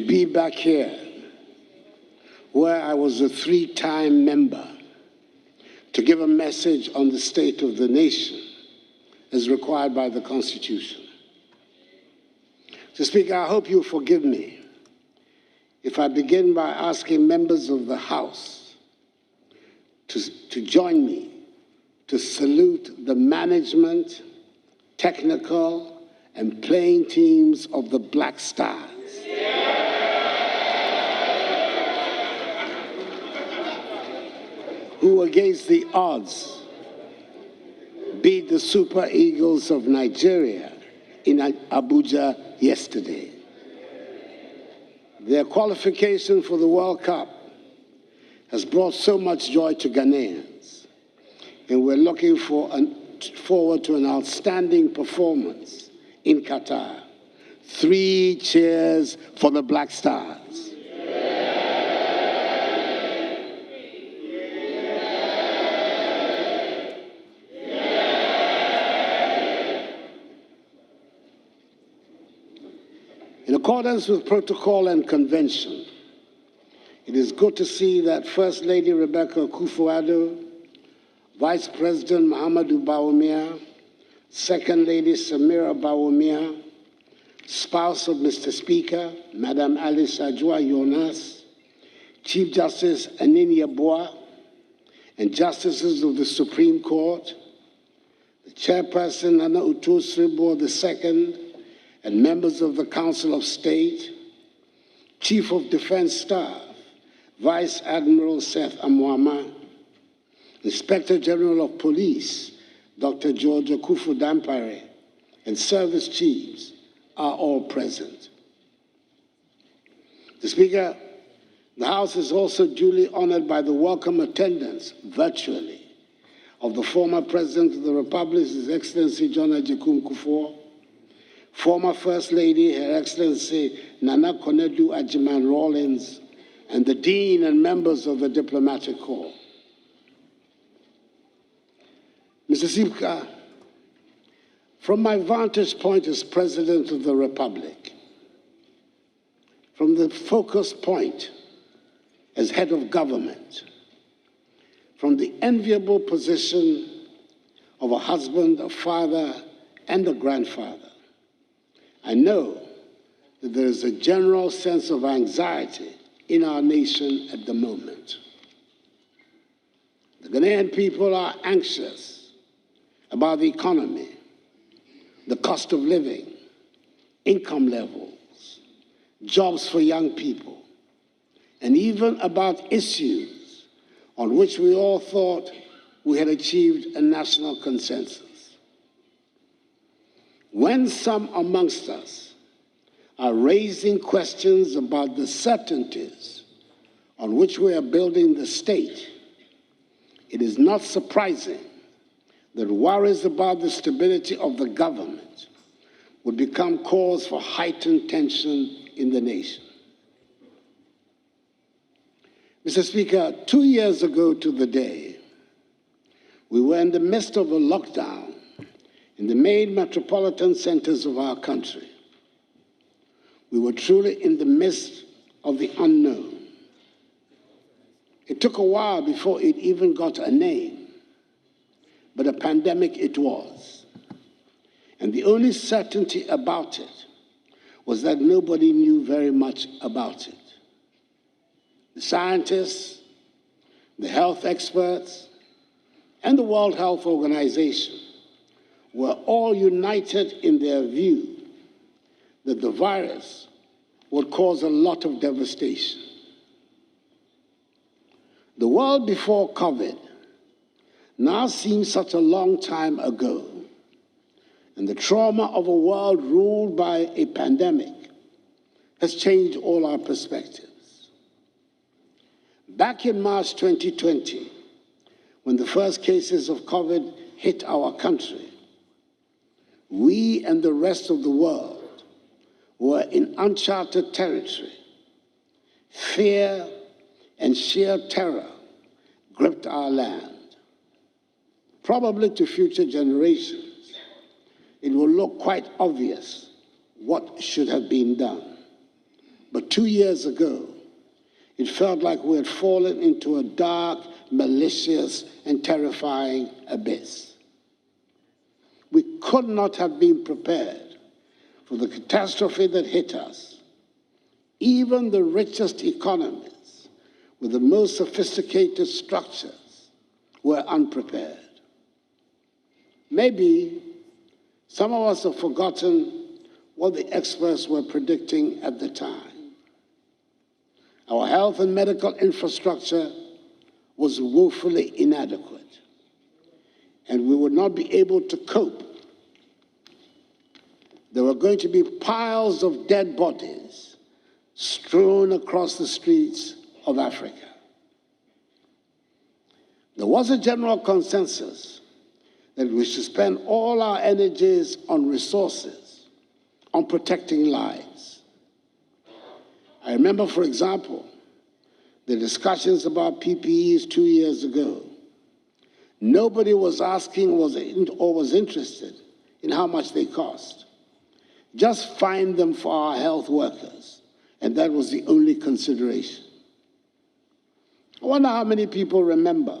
be back here, where I was a 3-time member, to give a message on the state of the nation as required by the Constitution. Mr. Speaker, I hope you forgive me if I begin by asking members of the House to join me to salute the management, technical, and playing teams of the Black Stars. Who against the odds beat the Super Eagles of Nigeria in Abuja yesterday. Their qualification for the World Cup has brought so much joy to Ghanaians, and we're looking forward to an outstanding performance in Qatar. 3 cheers for the Black Stars. In accordance with protocol and convention, it is good to see that First Lady Rebecca Akufo-Addo, Vice President Muhammadu Bawumia, Second Lady Samira Bawumia, spouse of Mr. Speaker, Madam Alice Ajua Yonas, Chief Justice Anini Yeboah, and Justices of the Supreme Court, the Chairperson Nana Uto Sribo II, and members of the Council of State, Chief of Defense Staff, Vice Admiral Seth Amwama, Inspector General of Police, Dr. George Akufo-Dampare, and service chiefs are all present. The Speaker, the House is also duly honored by the welcome attendance, virtually, of the former President of the Republic, His Excellency John Agyekum Kufuor, former First Lady, Her Excellency Nana Konadu Ajiman Rawlings, and the Dean and members of the Diplomatic Corps. Mr. Speaker, from my vantage point as President of the Republic, from the focus point as head of government, from the enviable position of a husband, a father, and a grandfather, I know that there is a general sense of anxiety in our nation at the moment. The Ghanaian people are anxious about the economy, the cost of living, income levels, jobs for young people, and even about issues on which we all thought we had achieved a national consensus. When some amongst us are raising questions about the certainties on which we are building the state, it is not surprising that worries about the stability of the government would become cause for heightened tension in the nation. Mr. Speaker, 2 years ago to the day, we were in the midst of a lockdown in the main metropolitan centers of our country. We were truly in the midst of the unknown. It took a while before it even got a name, but a pandemic it was. And the only certainty about it was that nobody knew very much about it. The scientists, the health experts, and the World Health Organization were all united in their view that the virus would cause a lot of devastation. The world before COVID now seems such a long time ago, and the trauma of a world ruled by a pandemic has changed all our perspectives. Back in March 2020, when the first cases of COVID hit our country, we and the rest of the world were in uncharted territory. Fear and sheer terror gripped our land. Probably to future generations, it will look quite obvious what should have been done. But 2 years ago, it felt like we had fallen into a dark, malicious, and terrifying abyss. We could not have been prepared for the catastrophe that hit us. Even the richest economies with the most sophisticated structures were unprepared. Maybe some of us have forgotten what the experts were predicting at the time. Our health and medical infrastructure was woefully inadequate, and we would not be able to cope. There were going to be piles of dead bodies strewn across the streets of Africa. There was a general consensus that we should spend all our energies on resources, on protecting lives. I remember, for example, the discussions about PPEs 2 years ago. Nobody was asking or was interested in how much they cost. Just find them for our health workers, and that was the only consideration. I wonder how many people remember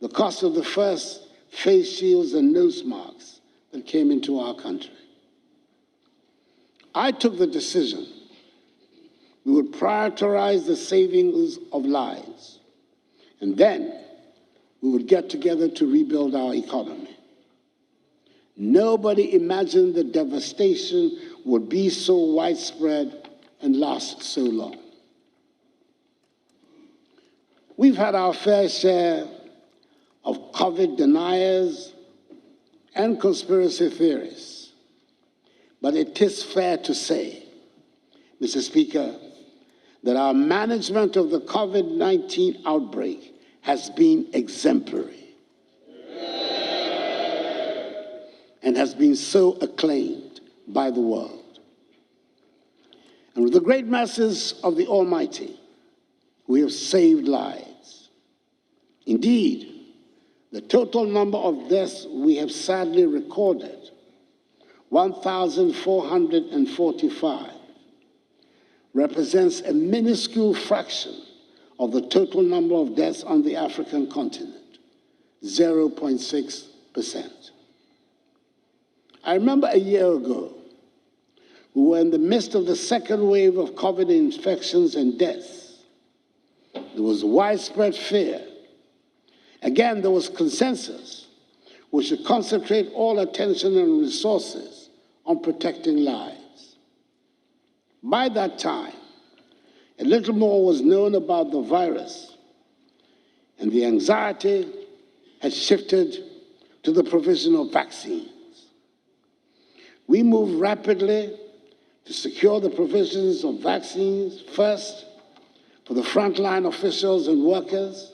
the cost of the first face shields and nose masks that came into our country. I took the decision we would prioritize the savings of lives, and then we would get together to rebuild our economy. Nobody imagined the devastation would be so widespread and last so long. We've had our fair share of COVID deniers and conspiracy theorists, but it is fair to say, Mr. Speaker, that our management of the COVID-19 outbreak has been exemplary and has been so acclaimed by the world. And with the great mercies of the Almighty, we have saved lives. Indeed, the total number of deaths we have sadly recorded, 1,445, represents a minuscule fraction of the total number of deaths on the African continent, 0.6%. I remember a year ago, we were in the midst of the second wave of COVID infections and deaths. There was widespread fear. Again, there was consensus. We should concentrate all attention and resources on protecting lives. By that time, a little more was known about the virus, and the anxiety had shifted to the provision of vaccines. We moved rapidly to secure the provisions of vaccines, first for the frontline officials and workers,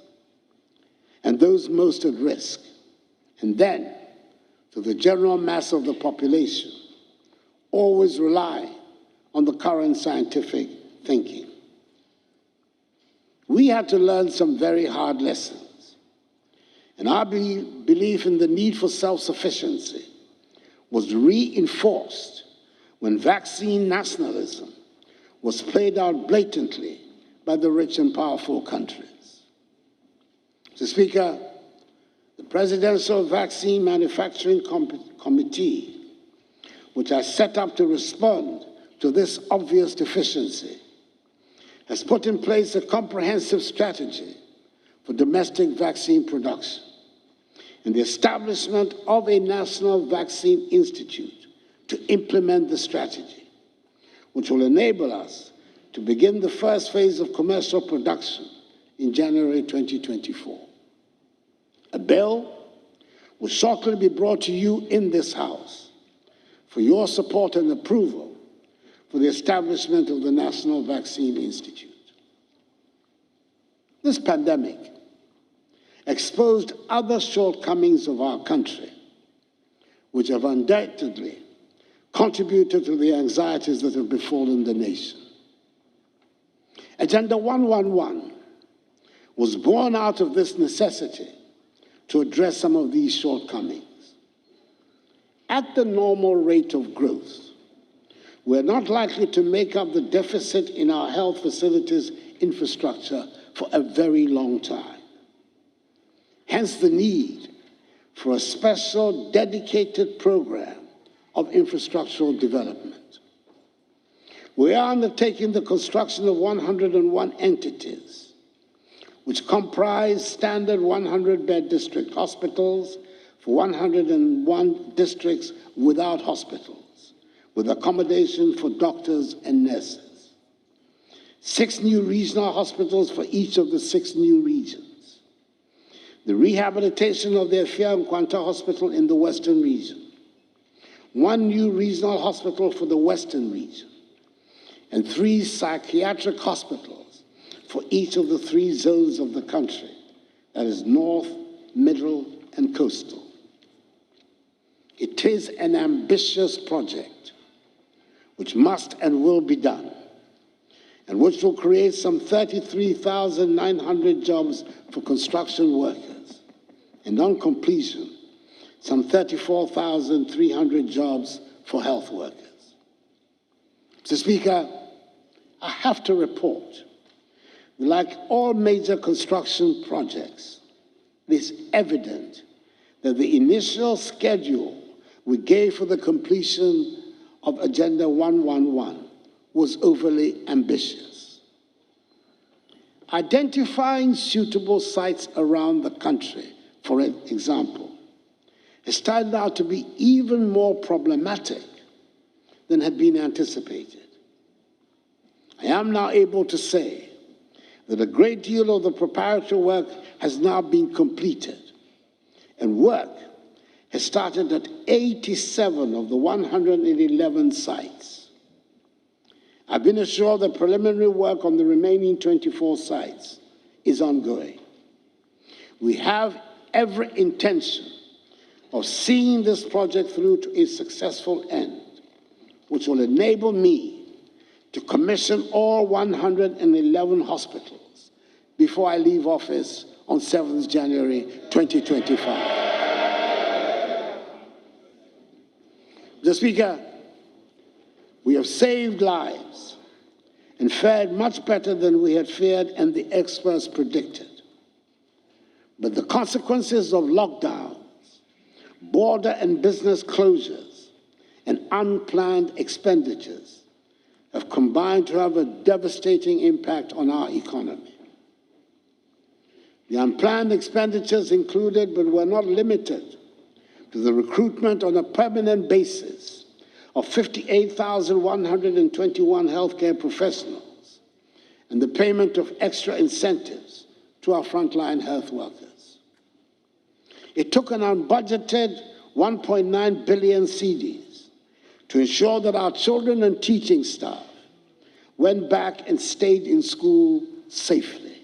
and those most at risk, and then to the general mass of the population, always relying on the current scientific thinking. We had to learn some very hard lessons, and our belief in the need for self-sufficiency was reinforced when vaccine nationalism was played out blatantly by the rich and powerful countries. Mr. Speaker, the Presidential Vaccine Manufacturing Committee, which I set up to respond to this obvious deficiency, has put in place a comprehensive strategy for domestic vaccine production and the establishment of a National Vaccine Institute to implement the strategy, which will enable us to begin the first phase of commercial production in January 2024. A bill will shortly be brought to you in this House for your support and approval for the establishment of the National Vaccine Institute. This pandemic exposed other shortcomings of our country, which have undoubtedly contributed to the anxieties that have befallen the nation. Agenda 111 was born out of this necessity to address some of these shortcomings. At the normal rate of growth, we're not likely to make up the deficit in our health facilities infrastructure for a very long time. Hence the need for a special dedicated program of infrastructural development. We are undertaking the construction of 101 entities, which comprise standard 100-bed district hospitals for 101 districts without hospitals, with accommodation for doctors and nurses. 6 new regional hospitals for each of the 6 new regions. The rehabilitation of the Efia Nkwanta Hospital in the Western region. 1 new regional hospital for the Western region. And 3 psychiatric hospitals for each of the 3 zones of the country, that is North, Middle, and Coastal. It is an ambitious project which must and will be done, and which will create some 33,900 jobs for construction workers, and on completion, some 34,300 jobs for health workers. Mr. Speaker, I have to report that like all major construction projects, it is evident that the initial schedule we gave for the completion of Agenda 111 was overly ambitious. Identifying suitable sites around the country, for example, has turned out to be even more problematic than had been anticipated. I am now able to say that a great deal of the preparatory work has now been completed, and work has started at 87 of the 111 sites. I've been assured that preliminary work on the remaining 24 sites is ongoing. We have every intention of seeing this project through to its successful end, which will enable me to commission all 111 hospitals before I leave office on 7th January 2025. Mr. Speaker, we have saved lives and fared much better than we had feared and the experts predicted. But the consequences of lockdowns, border and business closures, and unplanned expenditures have combined to have a devastating impact on our economy. The unplanned expenditures included, but were not limited to, the recruitment on a permanent basis of 58,121 healthcare professionals and the payment of extra incentives to our frontline health workers. It took an unbudgeted 1.9 billion cedis to ensure that our children and teaching staff went back and stayed in school safely.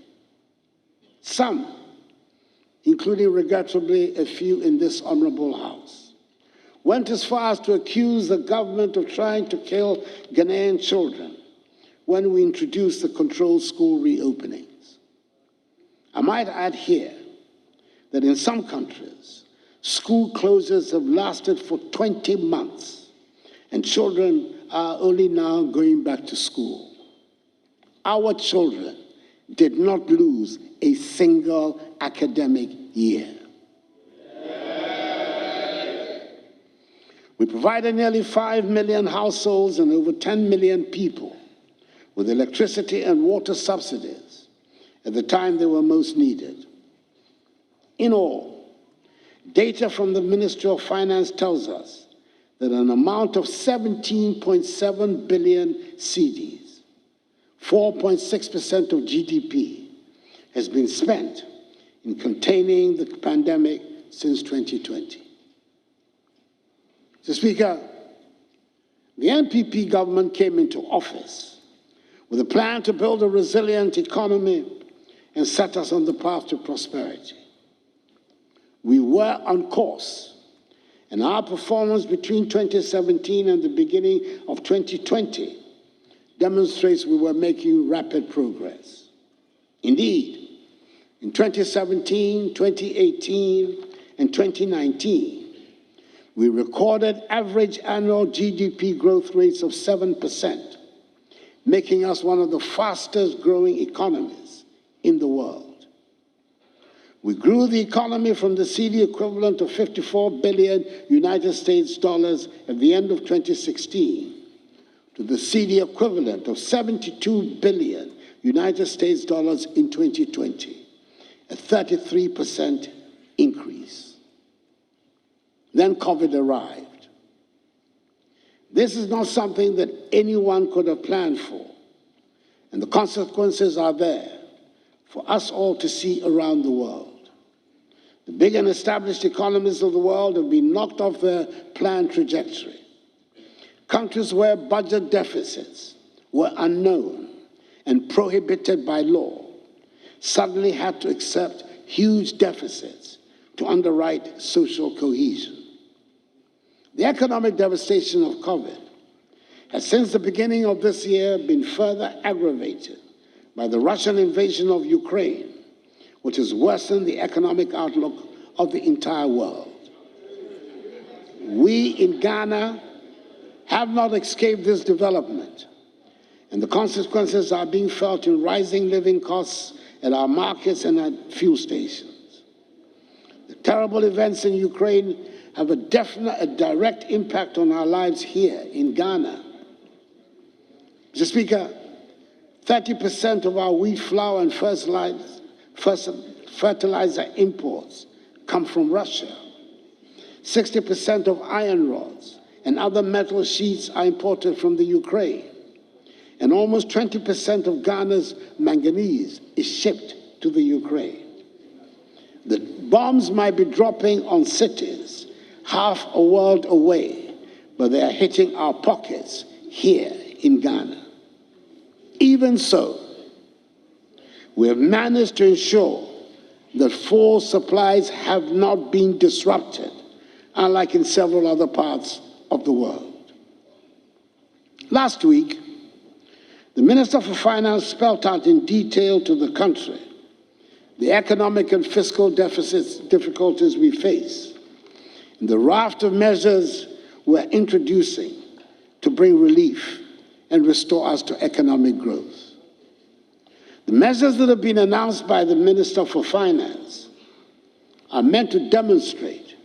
Some, including regrettably a few in this honorable House, went as far as to accuse the government of trying to kill Ghanaian children when we introduced the controlled school reopenings. I might add here that in some countries, school closures have lasted for 20 months, and children are only now going back to school. Our children did not lose a single academic year. We provided nearly 5 million households and over 10 million people with electricity and water subsidies at the time they were most needed. In all, data from the Ministry of Finance tells us that an amount of 17.7 billion cedis, 4.6% of GDP, has been spent in containing the pandemic since 2020. Mr. Speaker, the NPP government came into office with a plan to build a resilient economy and set us on the path to prosperity. We were on course, and our performance between 2017 and the beginning of 2020 demonstrates we were making rapid progress. Indeed, in 2017, 2018, and 2019, We recorded average annual GDP growth rates of 7%, making us one of the fastest growing economies in the world. We grew the economy from the CD equivalent of 54 billion United States dollars at the end of 2016 to the CD equivalent of 72 billion United States dollars in 2020, a 33% increase. Then COVID arrived. This is not something that anyone could have planned for, and the consequences are there for us all to see around the world. The big and established economies of the world have been knocked off their planned trajectory. Countries where budget deficits were unknown and prohibited by law suddenly had to accept huge deficits to underwrite social cohesion. The economic devastation of COVID has since the beginning of this year been further aggravated by the Russian invasion of Ukraine, which has worsened the economic outlook of the entire world. We in Ghana have not escaped this development, and the consequences are being felt in rising living costs at our markets and at fuel stations. The terrible events in Ukraine have a direct impact on our lives here in Ghana. Mr. Speaker, 30% of our wheat flour and fertilizer imports come from Russia. 60% of iron rods and other metal sheets are imported from the Ukraine. And almost 20% of Ghana's manganese is shipped to the Ukraine. The bombs might be dropping on cities half a world away, but they are hitting our pockets here in Ghana. Even so, we have managed to ensure that fuel supplies have not been disrupted, unlike in several other parts of the world. Last week, the Minister for Finance spelled out in detail to the country the economic and fiscal difficulties we face, and the raft of measures we're introducing to bring relief and restore us to economic growth. The measures that have been announced by the Minister for Finance are meant to demonstrate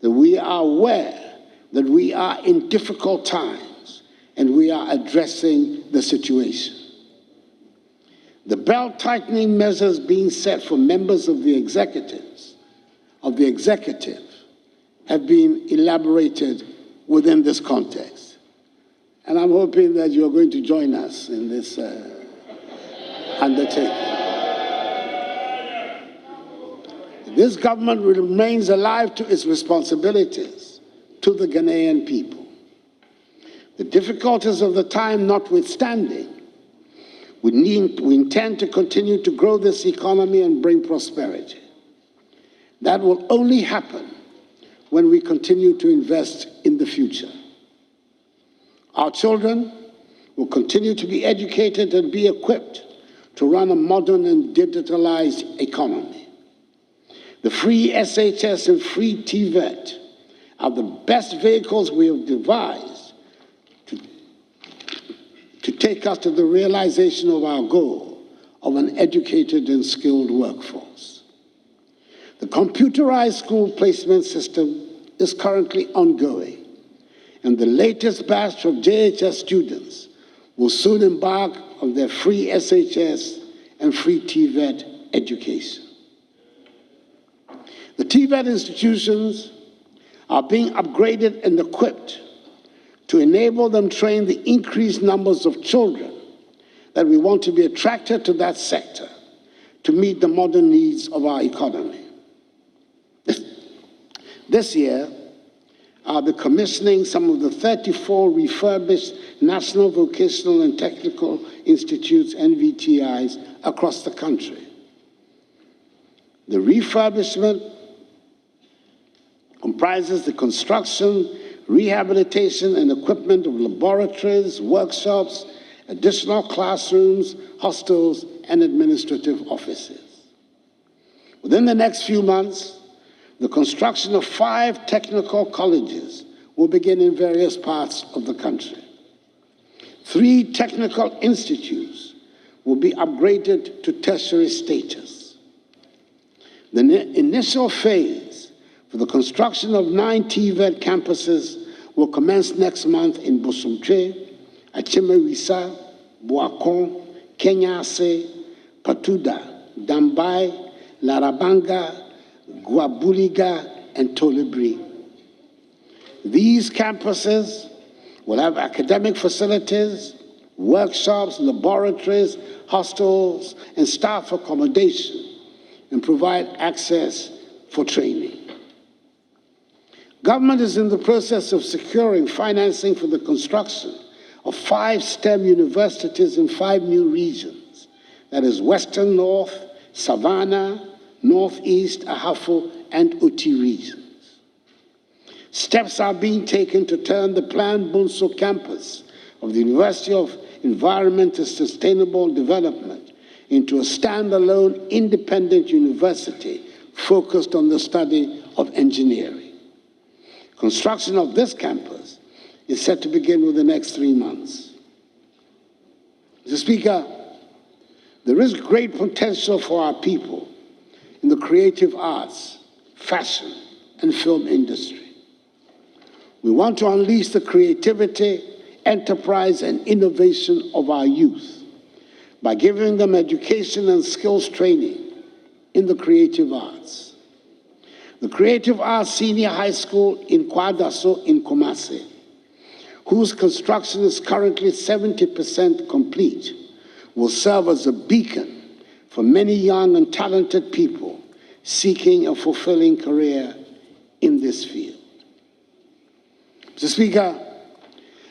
that we are aware that we are in difficult times and we are addressing the situation. The belt-tightening measures being set for members of the executive have been elaborated within this context. And I'm hoping that you're going to join us in this undertaking. This government remains alive to its responsibilities to the Ghanaian people. The difficulties of the time notwithstanding, we intend to continue to grow this economy and bring prosperity. That will only happen when we continue to invest in the future. Our children will continue to be educated and be equipped to run a modern and digitalized economy. The free SHS and free TVET are the best vehicles we have devised to take us to the realization of our goal of an educated and skilled workforce. The computerized school placement system is currently ongoing, and the latest batch of JHS students will soon embark on their free SHS and free TVET education. The TVET institutions are being upgraded and equipped to enable them train the increased numbers of children that we want to be attracted to that sector to meet the modern needs of our economy. This year, I'll be commissioning some of the 34 refurbished National Vocational and Technical Institutes, NVTIs, across the country. The refurbishment comprises the construction, rehabilitation, and equipment of laboratories, workshops, additional classrooms, hostels, and administrative offices. Within the next few months, The construction of 5 technical colleges will begin in various parts of the country. 3 technical institutes will be upgraded to tertiary status. The initial phase for the construction of 9 TVET campuses will commence next month in Bosumtwe, Achimewisa, Boakon, Kenyase, Patuda, Dambai, Larabanga, Guabuliga, and Tolibri. These campuses will have academic facilities, workshops, laboratories, hostels, and staff accommodation, and provide access for training. Government is in the process of securing financing for the construction of 5 STEM universities in 5 new regions, that is Western North, Savannah, Northeast, Ahafo, and Uti regions. Steps are being taken to turn the planned Bunso campus of the University of Environment and Sustainable Development into a standalone independent university focused on the study of engineering. Construction of this campus is set to begin within the next 3 months. Mr. Speaker, there is great potential for our people in the creative arts, fashion, and film industry. We want to unleash the creativity, enterprise, and innovation of our youth by giving them education and skills training in the creative arts. The Creative Arts Senior High School in Kwadaso in Kumasi, whose construction is currently 70% complete, will serve as a beacon for many young and talented people seeking a fulfilling career in this field. Mr. Speaker,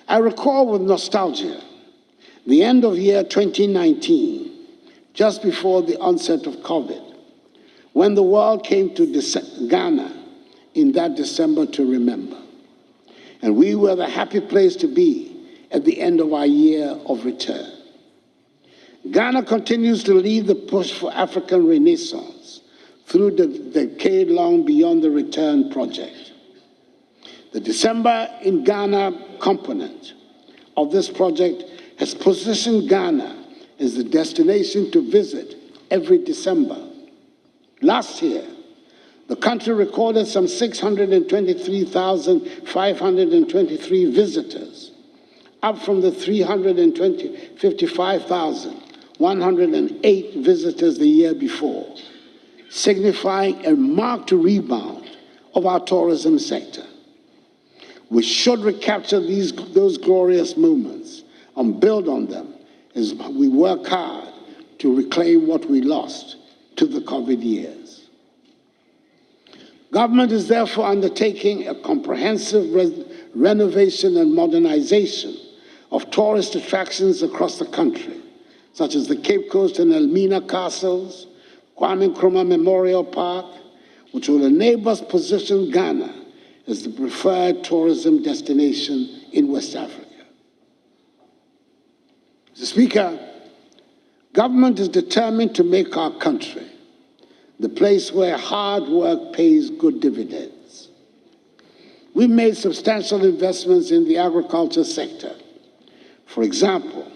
I recall with nostalgia the end of year 2019, just before the onset of COVID, when the world came to Ghana in that December to remember. And we were the happy place to be at the end of our year of return. Ghana continues to lead the push for African Renaissance through the decade-long Beyond the Return project. The December in Ghana component of this project has positioned Ghana as the destination to visit every December. Last year, the country recorded some 623,523 visitors, up from the 55,108 visitors the year before, signifying a marked rebound of our tourism sector. We should recapture those glorious moments and build on them as we work hard to reclaim what we lost to the COVID years. Government is therefore undertaking a comprehensive renovation and modernization of tourist attractions across the country, such as the Cape Coast and Elmina Castles, Kwame Nkrumah Memorial Park, which will enable us to position Ghana as the preferred tourism destination in West Africa. Mr. Speaker, government is determined to make our country the place where hard work pays good dividends. We've made substantial investments in the agriculture sector. For example,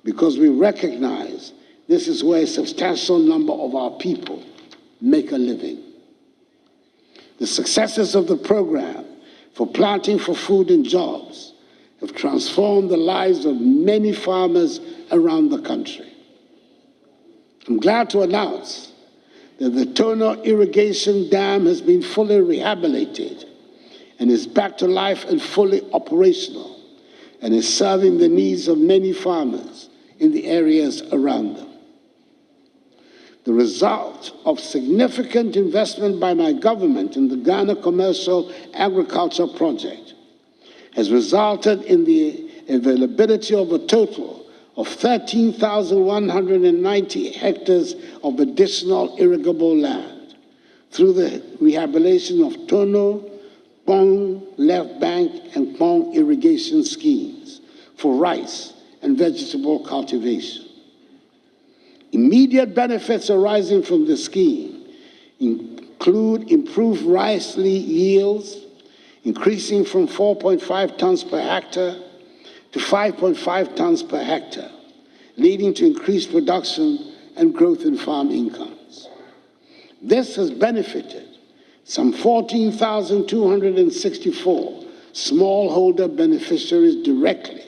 because we recognize this is where a substantial number of our people make a living. The successes of the program for Planting for Food and Jobs have transformed the lives of many farmers around the country. I'm glad to announce that the Tono Irrigation Dam has been fully rehabilitated and is back to life and fully operational, and is serving the needs of many farmers in the areas around them. The result of significant investment by my government in the Ghana Commercial Agriculture Project has resulted in the availability of a total of 13,190 hectares of additional irrigable land through the rehabilitation of Tono, Pong, Left Bank, and Pong irrigation schemes for rice and vegetable cultivation. Immediate benefits arising from the scheme include improved rice yields, increasing from 4.5 tons per hectare to 5.5 tons per hectare, leading to increased production and growth in farm incomes. This has benefited some 14,264 smallholder beneficiaries directly,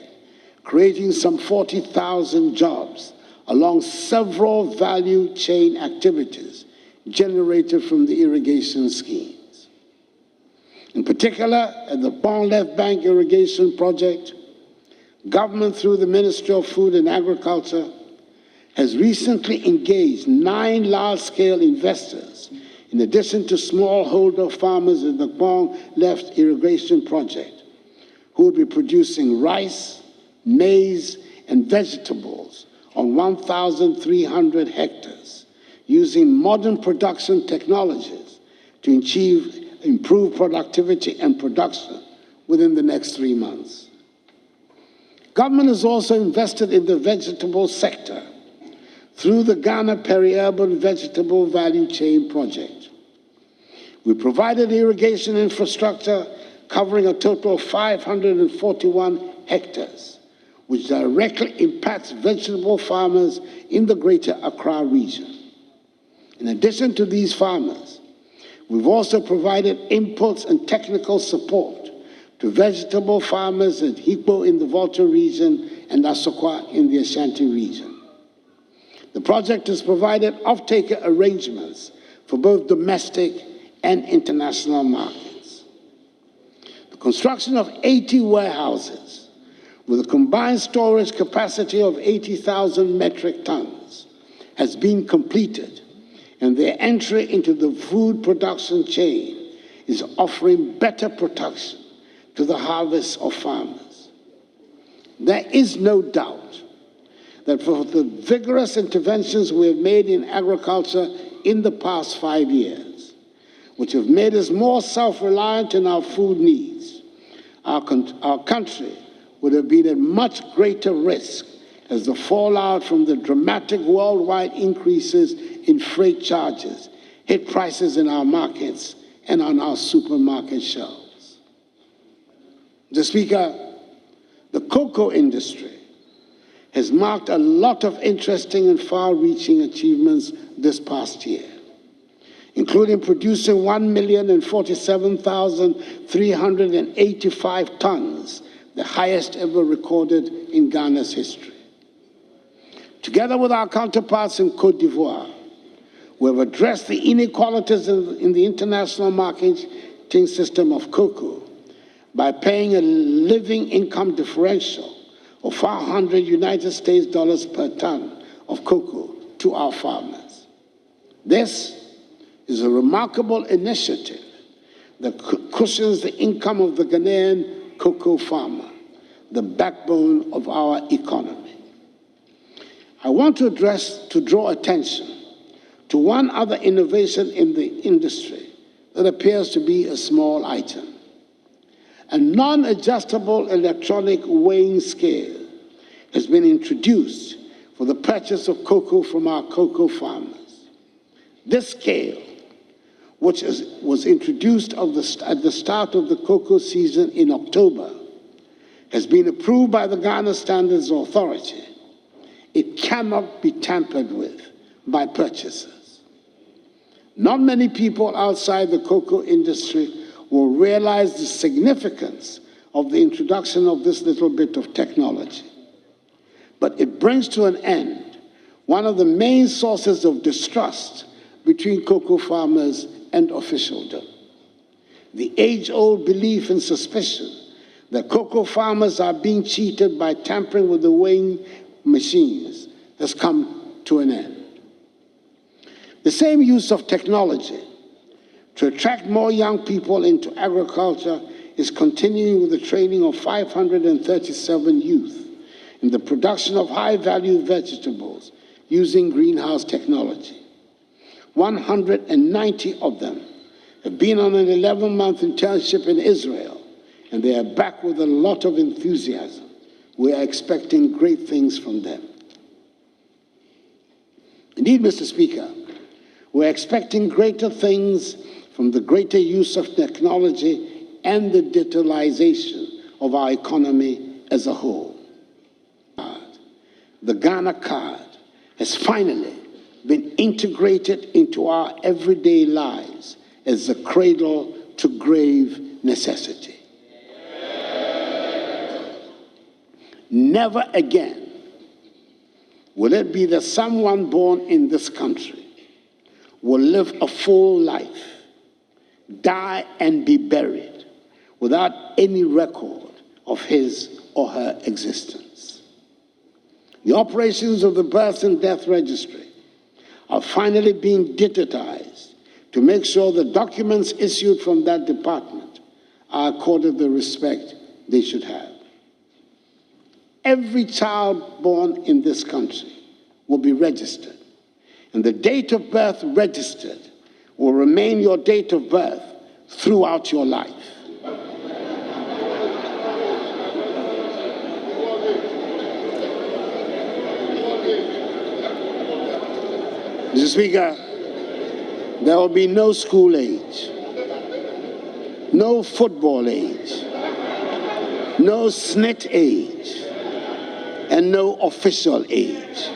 creating some 40,000 jobs along several value chain activities generated from the irrigation schemes. In particular, at the Pond Left Bank Irrigation Project, government through the Ministry of Food and Agriculture has recently engaged 9 large-scale investors in addition to smallholder farmers in the Pond Left Irrigation Project, who will be producing rice, maize, and vegetables on 1,300 hectares, using modern production technologies to achieve improved productivity and production within the next 3 months. Government has also invested in the vegetable sector through the Ghana Peri-Urban Vegetable Value Chain Project. We provided irrigation infrastructure covering a total of 541 hectares, which directly impacts vegetable farmers in the Greater Accra region. In addition to these farmers, we've also provided inputs and technical support to vegetable farmers at Hikpo in the Volta region and Asokwa in the Ashanti region. The project has provided off-taker arrangements for both domestic and international markets. The construction of 80 warehouses with a combined storage capacity of 80,000 metric tons has been completed, and their entry into the food production chain is offering better protection to the harvest of farmers. There is no doubt that for the vigorous interventions we have made in agriculture in the past 5 years, which have made us more self-reliant in our food needs, our country would have been at much greater risk as the fallout from the dramatic worldwide increases in freight charges hit prices in our markets and on our supermarket shelves. Mr. Speaker, the cocoa industry has marked a lot of interesting and far-reaching achievements this past year, including producing 1,047,385 tons, the highest ever recorded in Ghana's history. Together with our counterparts in Côte d'Ivoire, we have addressed the inequalities in the international marketing system of cocoa by paying a living income differential of 500 United States dollars per ton of cocoa to our farmers. This is a remarkable initiative that cushions the income of the Ghanaian cocoa farmer, the backbone of our economy. I want to draw attention to one other innovation in the industry that appears to be a small item. A non-adjustable electronic weighing scale has been introduced for the purchase of cocoa from our cocoa farmers. This scale, which was introduced at the start of the cocoa season in October, has been approved by the Ghana Standards Authority. It cannot be tampered with by purchasers. Not many people outside the cocoa industry will realize the significance of the introduction of this little bit of technology. But it brings to an end one of the main sources of distrust between cocoa farmers and officialdom. The age-old belief and suspicion that cocoa farmers are being cheated by tampering with the weighing machines has come to an end. The same use of technology to attract more young people into agriculture is continuing with the training of 537 youth in the production of high-value vegetables using greenhouse technology. 190 of them have been on an 11-month internship in Israel, and they are back with a lot of enthusiasm. We are expecting great things from them. Indeed, Mr. Speaker, We're expecting greater things from the greater use of technology and the digitalization of our economy as a whole. The Ghana card has finally been integrated into our everyday lives as a cradle-to-grave necessity. Never again will it be that someone born in this country will live a full life, die and be buried without any record of his or her existence. The operations of the birth and death registry are finally being digitized to make sure the documents issued from that department are accorded the respect they should have. Every child born in this country will be registered, and the date of birth registered will remain your date of birth throughout your life. Mr. Speaker, there will be no school age, no football age, no SNIT age, and no official age.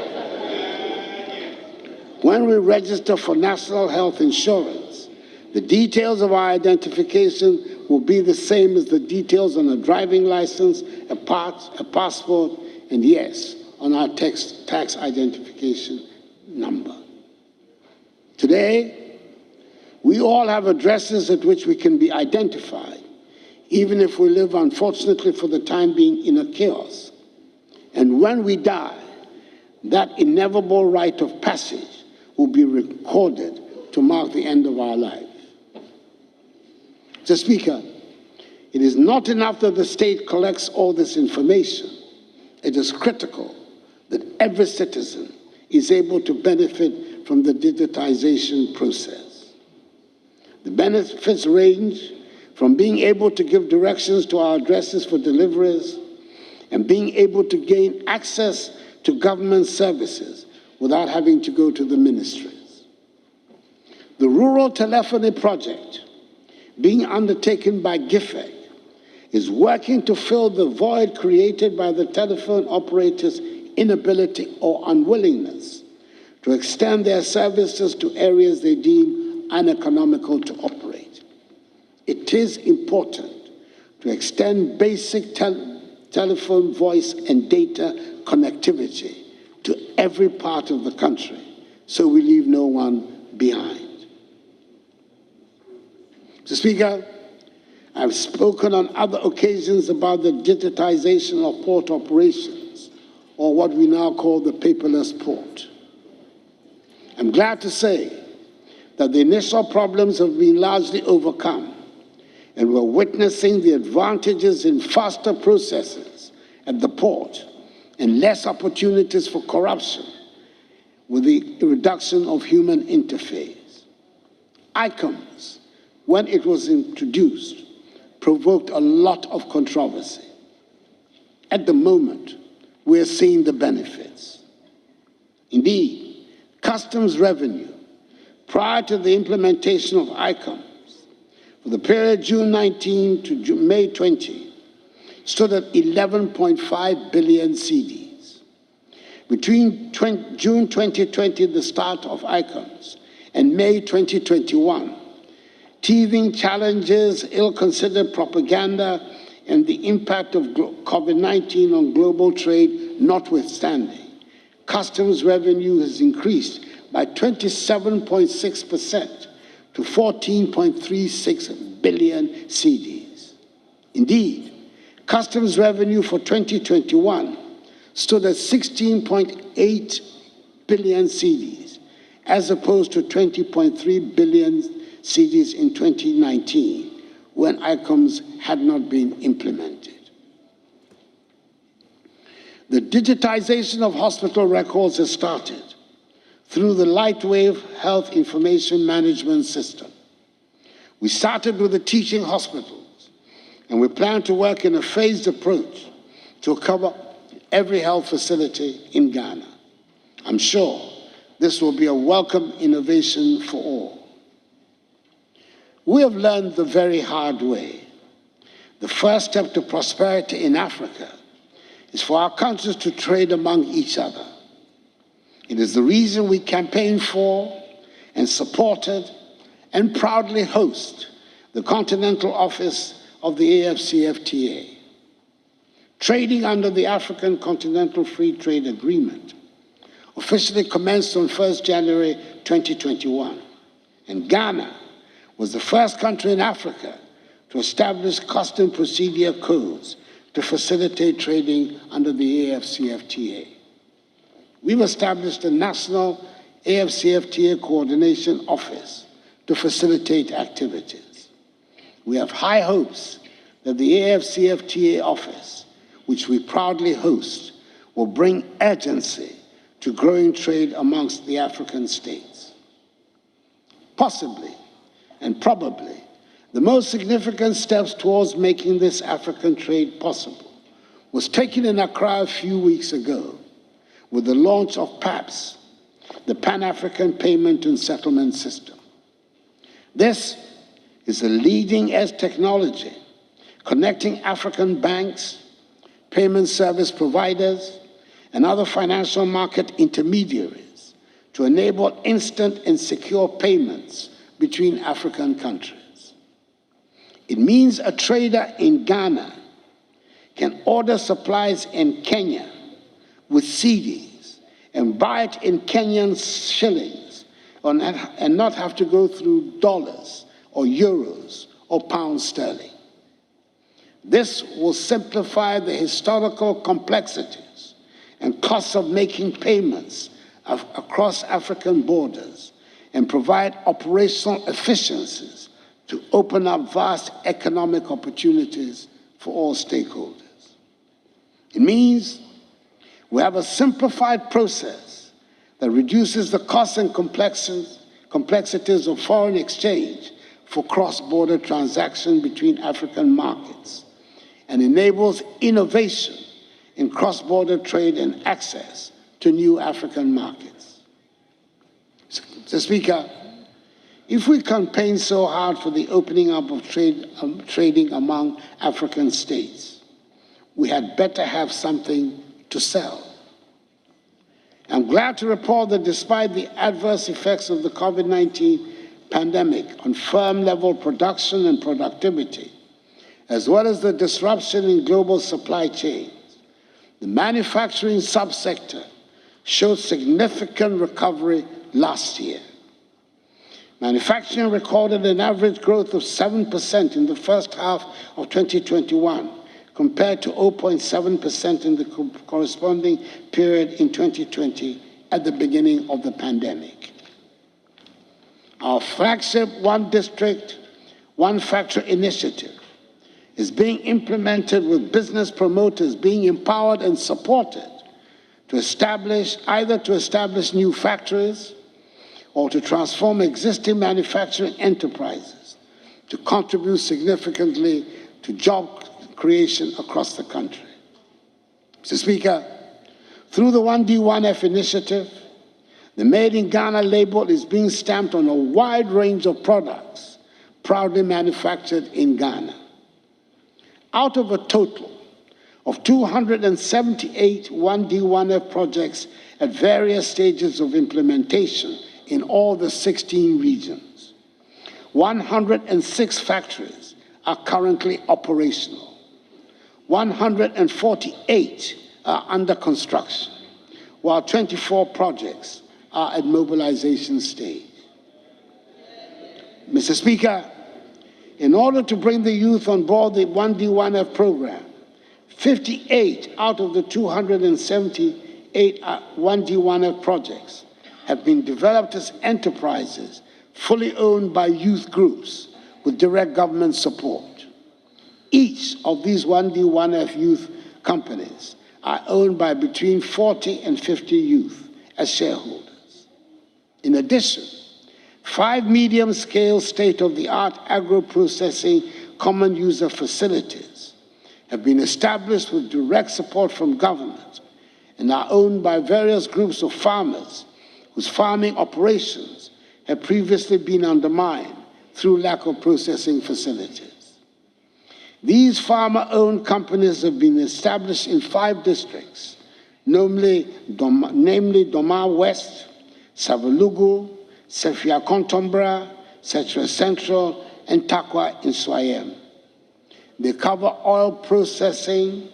When we register for national health insurance, the details of our identification will be the same as the details on a driving license, a passport, and yes, on our tax identification number. Today, we all have addresses at which we can be identified, even if we live, unfortunately, for the time being in a chaos. And when we die, that inevitable rite of passage will be recorded to mark the end of our life. Mr. Speaker, it is not enough that the state collects all this information. It is critical that every citizen is able to benefit from the digitization process. The benefits range from being able to give directions to our addresses for deliveries and being able to gain access to government services without having to go to the ministries. The Rural Telephony Project, being undertaken by GIFEC, is working to fill the void created by the telephone operators' inability or unwillingness to extend their services to areas they deem uneconomical to operate. It is important to extend basic telephone, voice, and data connectivity to every part of the country so we leave no one behind. Mr. Speaker, I've spoken on other occasions about the digitization of port operations, or what we now call the paperless port. I'm glad to say that the initial problems have been largely overcome, and we're witnessing the advantages in faster processes at the port and less opportunities for corruption with the reduction of human interface. ICOMS, when it was introduced, provoked a lot of controversy. At the moment, we're seeing the benefits. Indeed, customs revenue, prior to the implementation of ICOMS, for the period June 19 to May 20, stood at 11.5 billion cedis. Between June 2020, the start of ICOMS, and May 2021, teething challenges, ill-considered propaganda, and the impact of COVID-19 on global trade notwithstanding, customs revenue has increased by 27.6% to 14.36 billion cedis. Indeed, customs revenue for 2021 stood at 16.8 billion cedis, as opposed to 20.3 billion cedis in 2019, when ICOMS had not been implemented. The digitization of hospital records has started through the Lightwave Health Information Management System. We started with the teaching hospitals, and we plan to work in a phased approach to cover every health facility in Ghana. I'm sure This will be a welcome innovation for all. We have learned the very hard way. The first step to prosperity in Africa is for our countries to trade among each other. It is the reason we campaign for and supported and proudly host the Continental Office of the AFCFTA. Trading under the African Continental Free Trade Agreement officially commenced on 1st January 2021, and Ghana was the first country in Africa to establish custom procedure codes to facilitate trading under the AFCFTA. We've established a national AFCFTA coordination office to facilitate activities. We have high hopes that the AFCFTA office, which we proudly host, will bring urgency to growing trade amongst the African states. Possibly, and probably, the most significant steps towards making this African trade possible was taken in Accra a few weeks ago with the launch of PAPS, the Pan-African Payment and Settlement System. This is a leading-edge technology connecting African banks, payment service providers, and other financial market intermediaries to enable instant and secure payments between African countries. It means a trader in Ghana can order supplies in Kenya with cedis and buy it in Kenyan shillings and not have to go through dollars or euros or pounds sterling. This will simplify the historical complexities and costs of making payments across African borders and provide operational efficiencies to open up vast economic opportunities for all stakeholders. It means we have a simplified process that reduces the costs and complexities of foreign exchange for cross-border transactions between African markets and enables innovation in cross-border trade and access to new African markets. Mr. Speaker, if we campaign so hard for the opening up of trading among African states, we had better have something to sell. I'm glad to report that despite the adverse effects of the COVID-19 pandemic on firm-level production and productivity, as well as the disruption in global supply chains, the manufacturing subsector showed significant recovery last year. Manufacturing recorded an average growth of 7% in the first half of 2021, compared to 0.7% in the corresponding period in 2020 at the beginning of the pandemic. Our flagship One District, One Factory initiative is being implemented with business promoters being empowered and supported to establish new factories or to transform existing manufacturing enterprises to contribute significantly to job creation across the country. Mr. Speaker, through the 1D1F initiative, the Made in Ghana label is being stamped on a wide range of products proudly manufactured in Ghana. Out of a total of 278 1D1F projects at various stages of implementation in all the 16 regions, 106 factories are currently operational. 148 are under construction, while 24 projects are at mobilization stage. Mr. Speaker, in order to bring the youth on board the 1D1F program, 58 out of the 278 1D1F projects have been developed as enterprises fully owned by youth groups with direct government support. Each of these 1D1F youth companies are owned by between 40 and 50 youth as shareholders. In addition, 5 medium-scale state-of-the-art agro-processing common user facilities have been established with direct support from government and are owned by various groups of farmers whose farming operations had previously been undermined through lack of processing facilities. These farmer-owned companies have been established in 5 districts, namely Doma West, Savelugu, Sefia Kontombra, Setra Central, and Takwa in Swayem. They cover oil processing,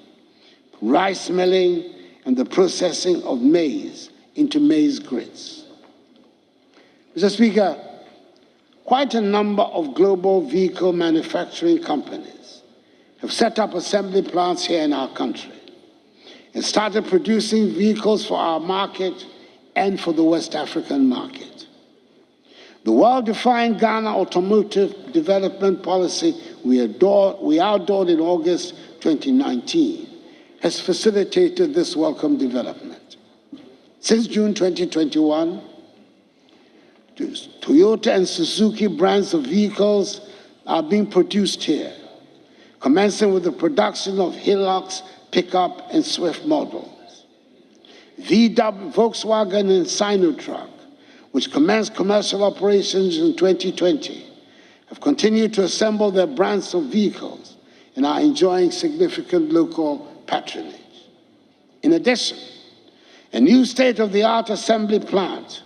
rice milling, and the processing of maize into maize grits. Mr. Speaker, quite a number of global vehicle manufacturing companies have set up assembly plants here in our country and started producing vehicles for our market and for the West African market. The well-defined Ghana Automotive Development policy we outlawed in August 2019 has facilitated this welcome development. Since June 2021, Toyota and Suzuki brands of vehicles are being produced here, commencing with the production of Hilux, pickup, and Swift models. VW, Volkswagen, and Sinotruk, which commenced commercial operations in 2020, have continued to assemble their brands of vehicles and are enjoying significant local patronage. In addition, a new state-of-the-art assembly plant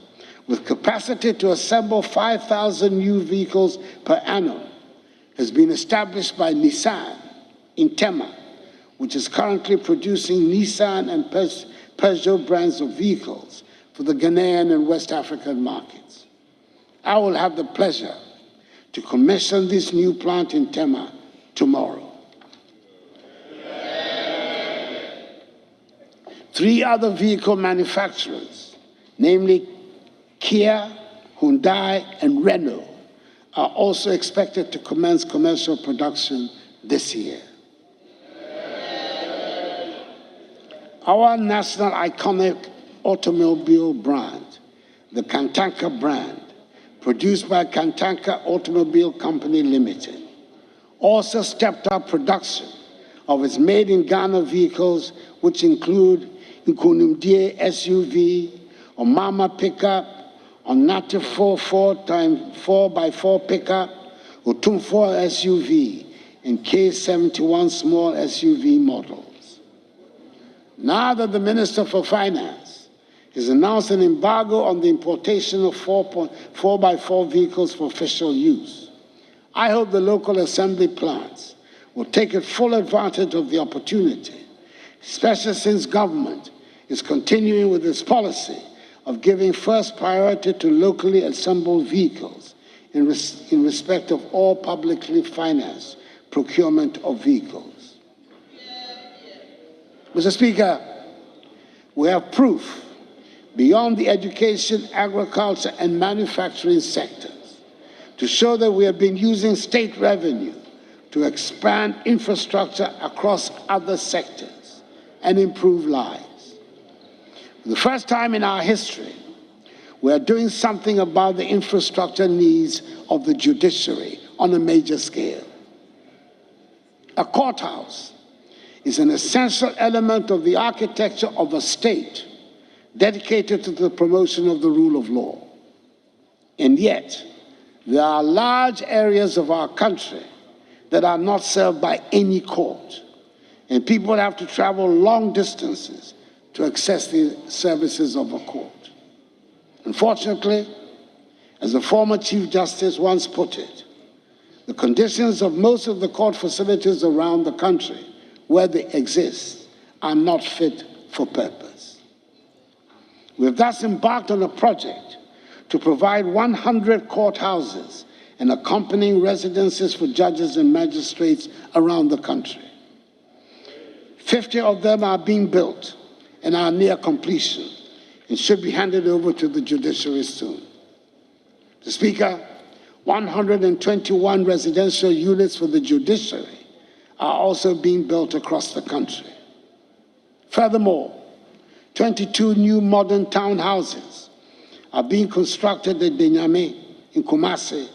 with capacity to assemble 5,000 new vehicles per annum has been established by Nissan in Tema, which is currently producing Nissan and Peugeot brands of vehicles for the Ghanaian and West African markets. I will have the pleasure to commission this new plant in Tema tomorrow. 3 other vehicle manufacturers, namely Kia, Hyundai, and Renault, are also expected to commence commercial production this year. Our national iconic automobile brand, the Kantanka brand, produced by Kantanka Automobile Company Limited, also stepped up production of its made-in-Ghana vehicles, which include Nkunumdie SUV, Omama pickup, Onate 4x4 pickup, Otumfor SUV, and K71 small SUV models. Now that the Minister for Finance has announced an embargo on the importation of 4x4 vehicles for official use, I hope the local assembly plants will take full advantage of the opportunity, especially since government is continuing with its policy of giving first priority to locally assembled vehicles in respect of all publicly financed procurement of vehicles. Mr. Speaker, we have proof beyond the education, agriculture, and manufacturing sectors to show that we have been using state revenue to expand infrastructure across other sectors and improve lives. For the first time in our history, we are doing something about the infrastructure needs of the judiciary on a major scale. A courthouse is an essential element of the architecture of a state dedicated to the promotion of the rule of law. And yet, there are large areas of our country that are not served by any court, and people have to travel long distances to access the services of a court. Unfortunately, as the former Chief Justice once put it, the conditions of most of the court facilities around the country where they exist are not fit for purpose. We have thus embarked on a project to provide 100 courthouses and accompanying residences for judges and magistrates around the country. 50 of them are being built and are near completion and should be handed over to the judiciary soon. Mr. Speaker, 121 residential units for the judiciary are also being built across the country. Furthermore, 22 new modern townhouses are being constructed at Denyame in Kumasi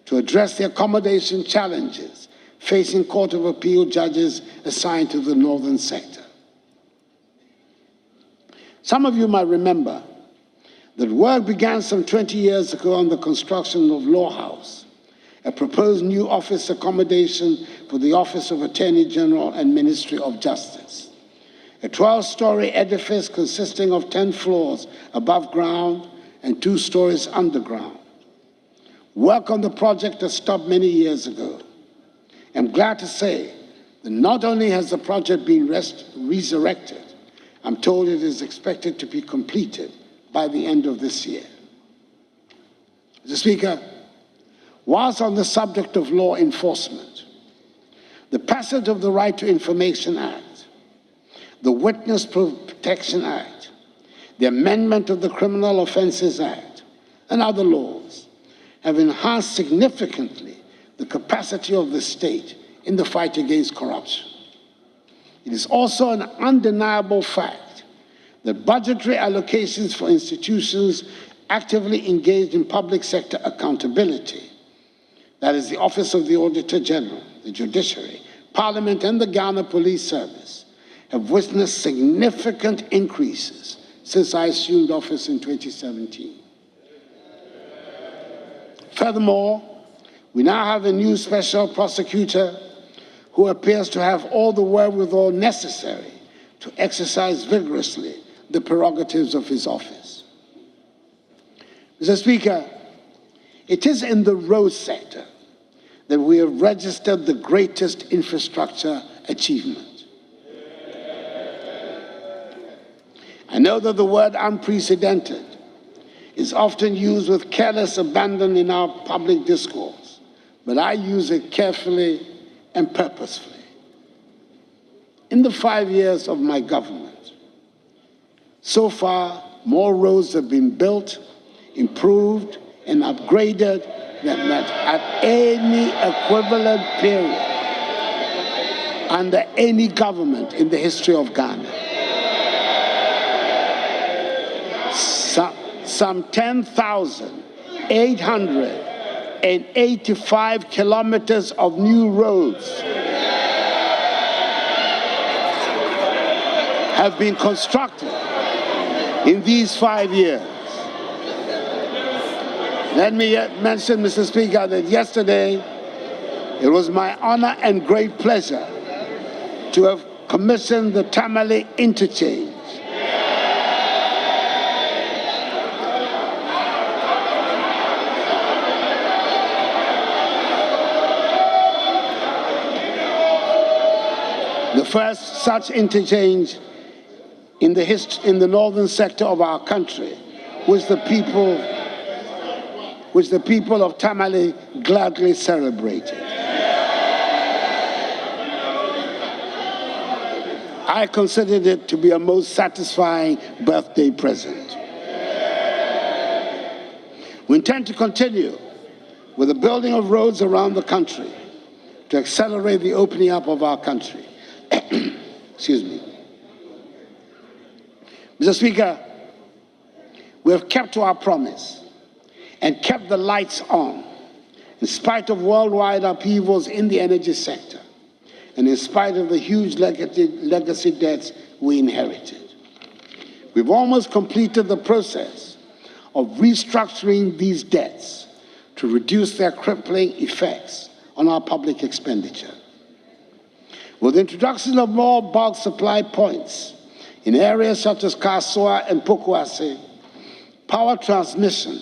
to address the accommodation challenges facing Court of Appeal judges assigned to the northern sector. Some of you might remember that work began some 20 years ago on the construction of Law House, a proposed new office accommodation for the Office of Attorney General and Ministry of Justice. A 12-story edifice consisting of 10 floors above ground and 2 stories underground. Work on the project has stopped many years ago. I'm glad to say that not only has the project been resurrected, I'm told it is expected to be completed by the end of this year. Mr. Speaker, whilst on the subject of law enforcement, the passage of the Right to Information Act, the Witness Protection Act, the amendment of the Criminal Offences Act, and other laws have enhanced significantly the capacity of the state in the fight against corruption. It is also an undeniable fact that budgetary allocations for institutions actively engaged in public sector accountability, that is the Office of the Auditor General, the Judiciary, Parliament, and the Ghana Police Service, have witnessed significant increases since I assumed office in 2017. Furthermore, we now have a new special prosecutor who appears to have all the wherewithal necessary to exercise vigorously the prerogatives of his office. Mr. Speaker, it is in the road sector that we have registered the greatest infrastructure achievement. I know that the word unprecedented is often used with careless abandon in our public discourse, but I use it carefully and purposefully. In the 5 years of my government, so far, more roads have been built, improved, and upgraded than at any equivalent period under any government in the history of Ghana. Some 10,885 kilometers of new roads have been constructed in these 5 years. Let me mention, Mr. Speaker, that yesterday it was my honor and great pleasure to have commissioned the Tamale interchange. The first such interchange in the northern sector of our country, which the people of Tamale gladly celebrated. I considered it to be a most satisfying birthday present. We intend to continue with the building of roads around the country to accelerate the opening up of our country. Excuse me. Mr. Speaker, we have kept to our promise and kept the lights on in spite of worldwide upheavals in the energy sector and in spite of the huge legacy debts we inherited. We've almost completed the process of restructuring these debts to reduce their crippling effects on our public expenditure. With the introduction of more bulk supply points in areas such as Kasua and Pokuase, power transmission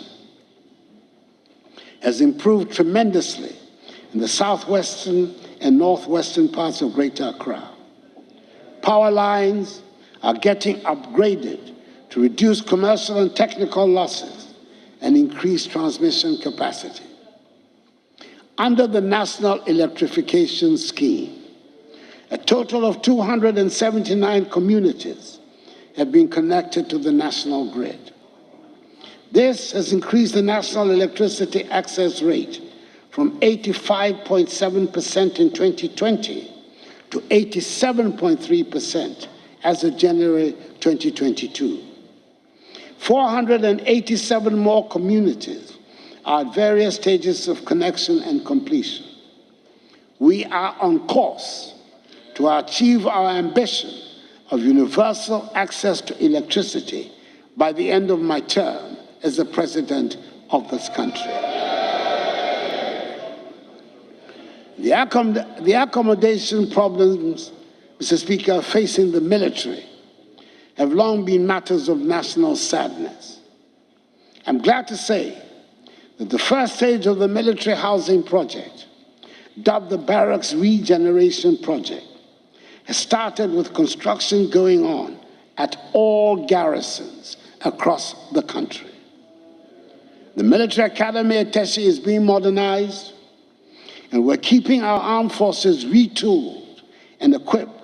has improved tremendously in the southwestern and northwestern parts of Greater Accra. Power lines are getting upgraded to reduce commercial and technical losses and increase transmission capacity. Under the National Electrification Scheme, a total of 279 communities have been connected to the national grid. This has increased the national electricity access rate from 85.7% in 2020 to 87.3% as of January 2022. 487 more communities are at various stages of connection and completion. We are on course to achieve our ambition of universal access to electricity by the end of my term as the President of this country. The accommodation problems, Mr. Speaker, facing the military have long been matters of national sadness. I'm glad to say that the first stage of the military housing project, dubbed the Barracks Regeneration Project, has started with construction going on at all garrisons across the country. The military academy at Teshi is being modernized, and we're keeping our armed forces retooled and equipped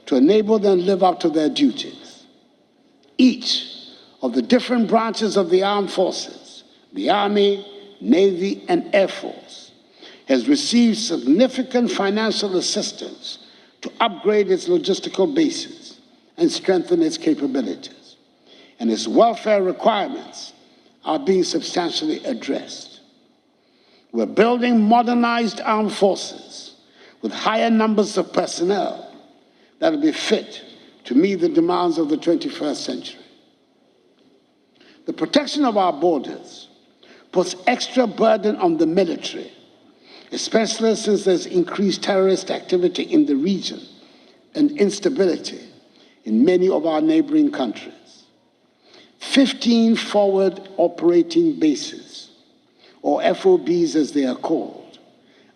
to enable them to live up to their duties. Each of the different branches of the armed forces, the Army, Navy, and Air Force, has received significant financial assistance to upgrade its logistical bases and strengthen its capabilities, and its welfare requirements are being substantially addressed. We're building modernized armed forces with higher numbers of personnel that will be fit to meet the demands of the 21st century. The protection of our borders puts extra burden on the military, especially since there's increased terrorist activity in the region and instability in many of our neighboring countries. 15 forward operating bases, or FOBs as they are called,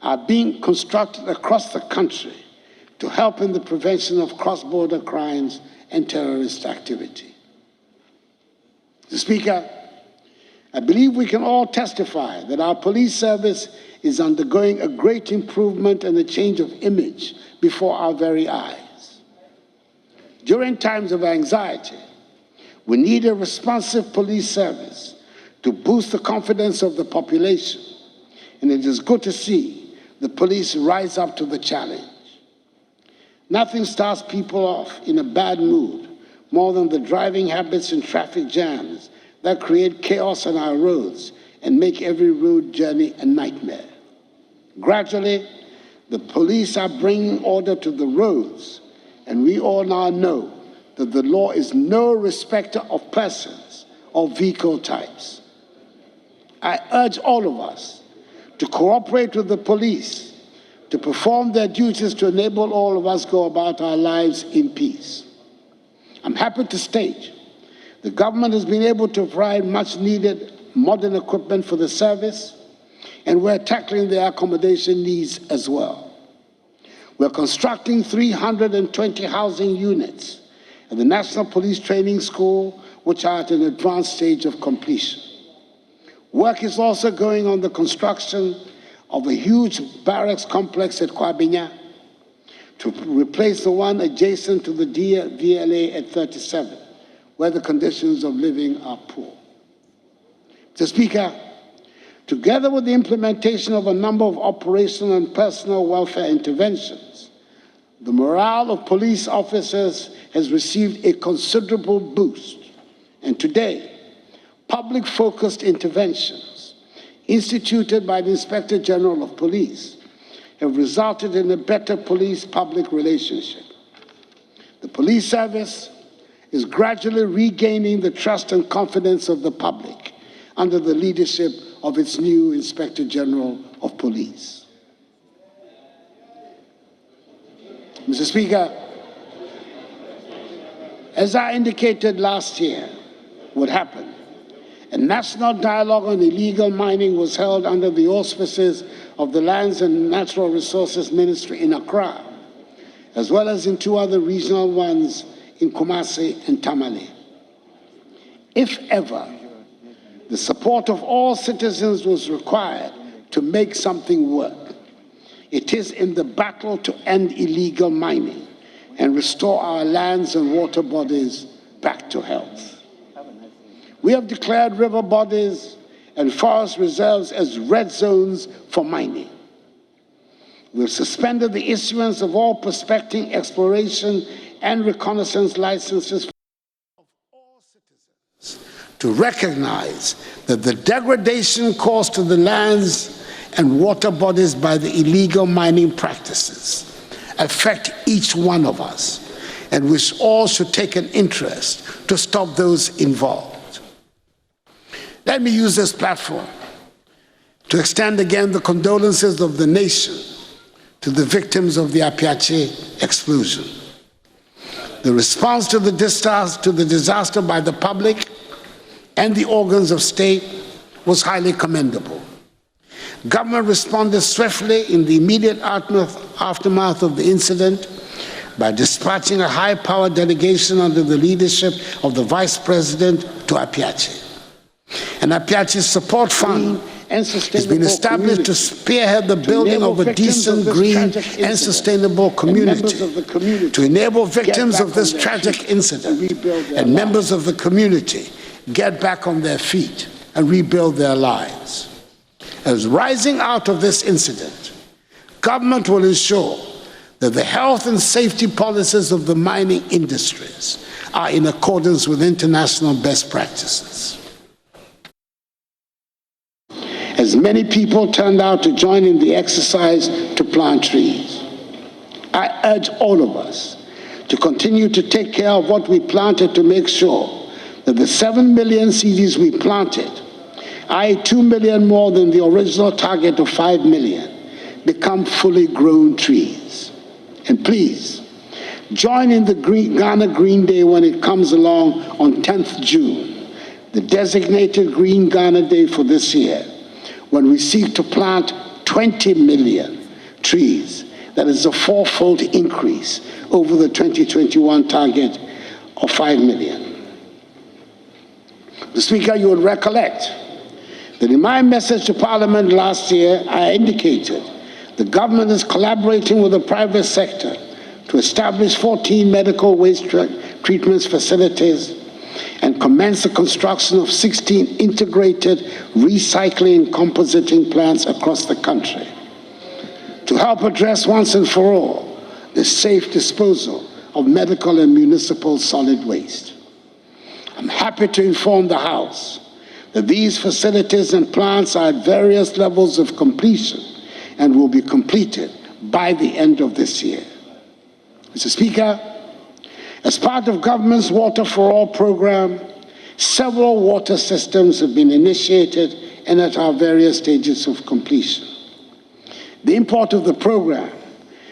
are being constructed across the country to help in the prevention of cross-border crimes and terrorist activity. Mr. Speaker, I believe we can all testify that our police service is undergoing a great improvement and a change of image before our very eyes. During times of anxiety, we need a responsive police service to boost the confidence of the population, and it is good to see the police rise up to the challenge. Nothing starts people off in a bad mood more than the driving habits and traffic jams that create chaos on our roads and make every road journey a nightmare. Gradually, the police are bringing order to the roads, and we all now know that the law is no respecter of persons or vehicle types. I urge all of us to cooperate with the police to perform their duties to enable all of us go about our lives in peace. I'm happy to state the government has been able to provide much needed modern equipment for the service, and we're tackling the accommodation needs as well. We're constructing 320 housing units at the National Police Training School, which are at an advanced stage of completion. Work is also going on the construction of a huge barracks complex at Kwabinya to replace the one adjacent to the VLA at 37, where the conditions of living are poor. Mr. Speaker, together with the implementation of a number of operational and personal welfare interventions, the morale of police officers has received a considerable boost. And today, public-focused interventions instituted by the Inspector General of Police have resulted in a better police-public relationship. The police service is gradually regaining the trust and confidence of the public under the leadership of its new Inspector General of Police. Mr. Speaker, as I indicated last year would happen, a national dialogue on illegal mining was held under the auspices of the Lands and Natural Resources Ministry in Accra, as well as in two other regional ones in Kumasi and Tamale. If ever the support of all citizens was required to make something work, it is in the battle to end illegal mining and restore our lands and water bodies back to health. We have declared river bodies and forest reserves as red zones for mining. We've suspended the issuance of all prospecting, exploration, and reconnaissance licenses of all citizens to recognize that the degradation caused to the lands and water bodies by the illegal mining practices affect each one of us, and we all should take an interest to stop those involved. Let me use this platform to extend again the condolences of the nation to the victims of the Apiache explosion. The response to the disaster by the public and the organs of state was highly commendable. Government responded swiftly in the immediate aftermath of the incident by dispatching a high-powered delegation under the leadership of the Vice President to Apiache. An Apiache support fund has been established to spearhead the building of a decent, green, and sustainable community, to enable victims of this tragic incident and members of the community get back on their feet and rebuild their lives. As rising out of this incident, government will ensure that the health and safety policies of the mining industries are in accordance with international best practices. As many people turned out to join in the exercise to plant trees, I urge all of us to continue to take care of what we planted to make sure that the 7 million seeds we planted, i.e. 2 million more than the original target of 5 million, become fully grown trees. And please, join in the Ghana Green Day when it comes along on 10th June, the designated Green Ghana Day for this year, when we seek to plant 20 million trees. That is a four-fold increase over the 2021 target of 5 million. Mr. Speaker, you will recollect that in my message to Parliament last year, I indicated the government is collaborating with the private sector to establish 14 medical waste treatment facilities and commence the construction of 16 integrated recycling and compositing plants across the country to help address once and for all the safe disposal of medical and municipal solid waste. I'm happy to inform the House that these facilities and plants are at various levels of completion and will be completed by the end of this year. Mr. Speaker, as part of government's Water for All program, several water systems have been initiated and at our various stages of completion. The import of the program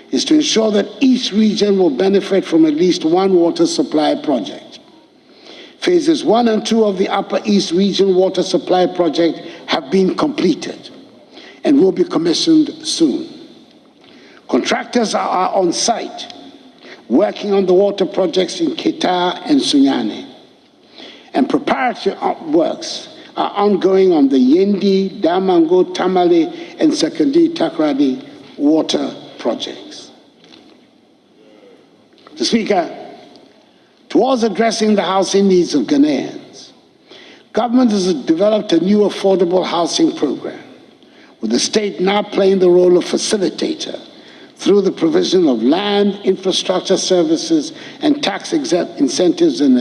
is to ensure that each region will benefit from at least one water supply project. Phases 1 and 2 of the Upper East Region Water Supply Project have been completed and will be commissioned soon. Contractors are on site working on the water projects in Keta and Sunyani, and preparatory works are ongoing on the Yendi, Damango, Tamale, and Sekandi Takradi water projects. Mr. Speaker, towards addressing the housing needs of Ghanaians, government has developed a new affordable housing program, with the state now playing the role of facilitator through the provision of land, infrastructure services, and tax incentives and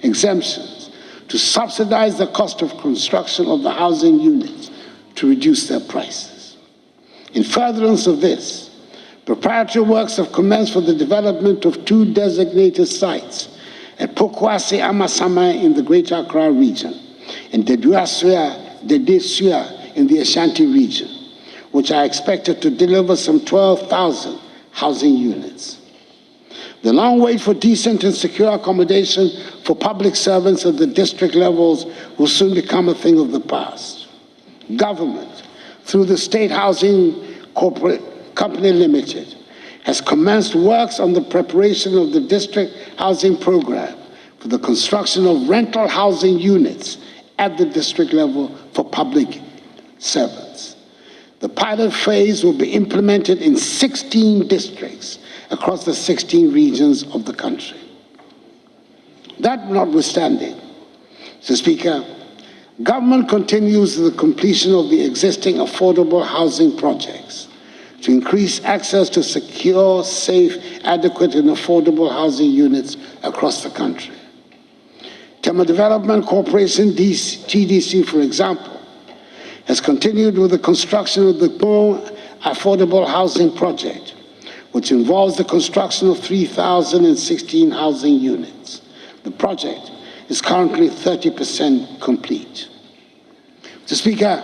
exemptions to subsidize the cost of construction of the housing units to reduce their prices. In furtherance of this, preparatory works have commenced for the development of 2 designated sites at Pokwase Amasama in the Greater Accra region and Dedesua in the Ashanti region, which are expected to deliver some 12,000 housing units. The long wait for decent and secure accommodation for public servants at the district levels will soon become a thing of the past. Government, through the State Housing Company Limited, has commenced works on the preparation of the district housing program for the construction of rental housing units at the district level for public servants. The pilot phase will be implemented in 16 districts across the 16 regions of the country. That notwithstanding, Mr. Speaker, government continues the completion of the existing affordable housing projects to increase access to secure, safe, adequate, and affordable housing units across the country. Tema Development Corporation, TDC, for example, has continued with the construction of the Go Affordable Housing Project, which involves the construction of 3,016 housing units. The project is currently 30% complete. Mr. Speaker,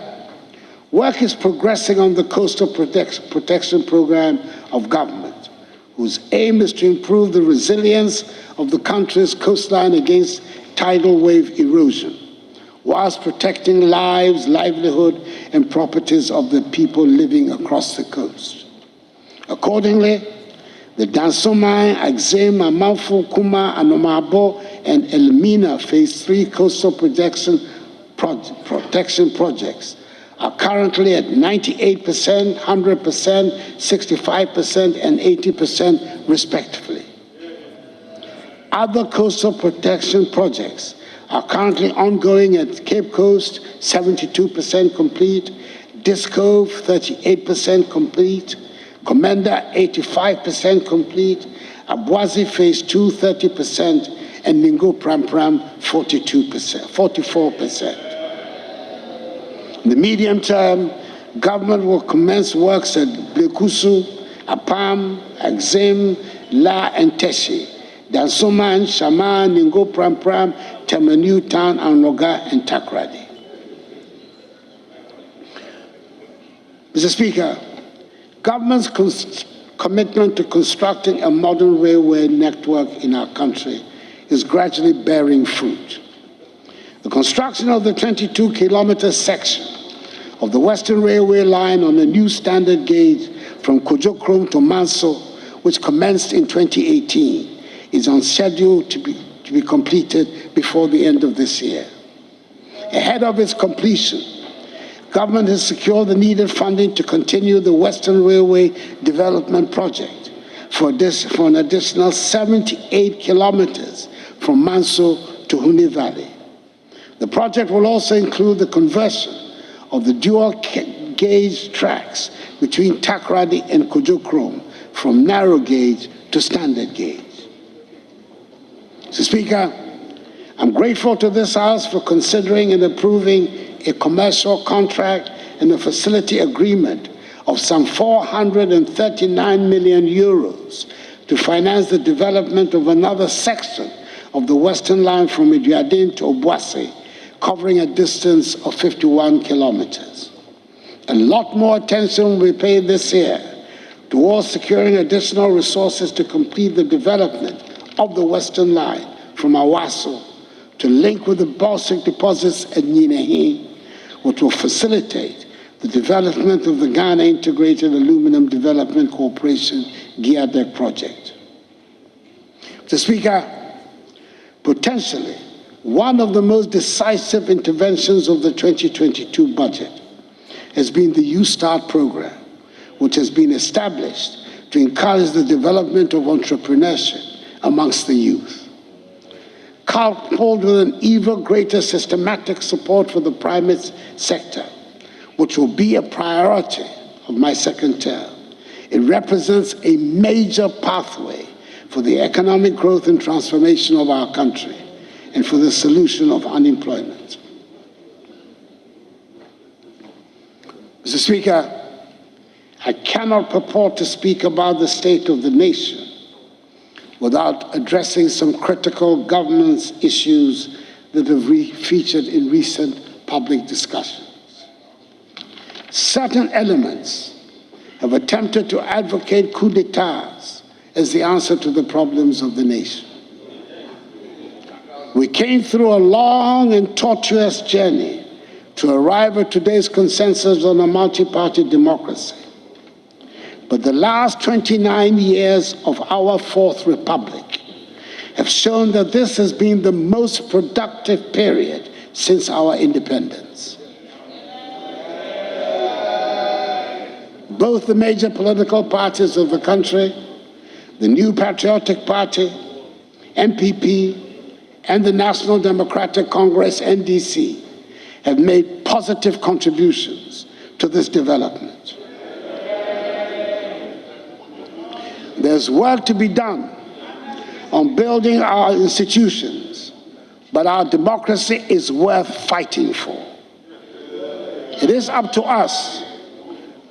work is progressing on the Coastal Protection Program of government, whose aim is to improve the resilience of the country's coastline against tidal wave erosion, whilst protecting lives, livelihood, and properties of the people living across the coast. Accordingly, the Dansoman, Axim, Amalfo, Kuma, Anomabo, and Elmina Phase 3 coastal protection projects are currently at 98%, 100%, 65%, and 80% respectively. Other coastal protection projects are currently ongoing at Cape Coast, 72% complete, Discove, 38% complete, Commander, 85% complete, Abwazi Phase 2, 30%, and Ningo Pram Pram, 44%. In the medium term, government will commence works at Blekusu, Apam, Axim, La, and Teshi, Dansoman, Shaman, Ningo Pram Pram, Temanu Town, Anoga, and Takrady. Mr. Speaker, government's commitment to constructing a modern railway network in our country is gradually bearing fruit. The construction of the 22-kilometer section of the Western Railway line on a new standard gauge from Kojokrom to Manso, which commenced in 2018, is on schedule to be completed before the end of this year. Ahead of its completion, government has secured the needed funding to continue the Western Railway Development Project for an additional 78 kilometers from Manso to Huni Valley. The project will also include the conversion of the dual-gauge tracks between Takrady and Kojokrom from narrow gauge to standard gauge. Mr. Speaker, I'm grateful to this House for considering and approving a commercial contract and a facility agreement of some 439 million euros to finance the development of another section of the Western Line from Idiadin to Obuasi, covering a distance of 51 kilometers. A lot more attention will be paid this year towards securing additional resources to complete the development of the Western Line from Awaso to link with the bauxite deposits at Ninehi, which will facilitate the development of the Ghana Integrated Aluminum Development Corporation GIADEC project. Mr. Speaker, potentially one of the most decisive interventions of the 2022 budget has been the YouStart program, which has been established to encourage the development of entrepreneurship amongst the youth. Coupled with an even greater systematic support for the private sector, which will be a priority of my second term, it represents a major pathway for the economic growth and transformation of our country and for the solution of unemployment. Mr. Speaker, I cannot purport to speak about the state of the nation without addressing some critical governance issues that have featured in recent public discussions. Certain elements have attempted to advocate coups d'etats as the answer to the problems of the nation. We came through a long and tortuous journey to arrive at today's consensus on a multi-party democracy. But the last 29 years of our Fourth Republic have shown that this has been the most productive period since our independence. Both the major political parties of the country, the New Patriotic Party, NPP, and the National Democratic Congress, NDC, have made positive contributions to this development. There's work to be done on building our institutions, but our democracy is worth fighting for. It is up to us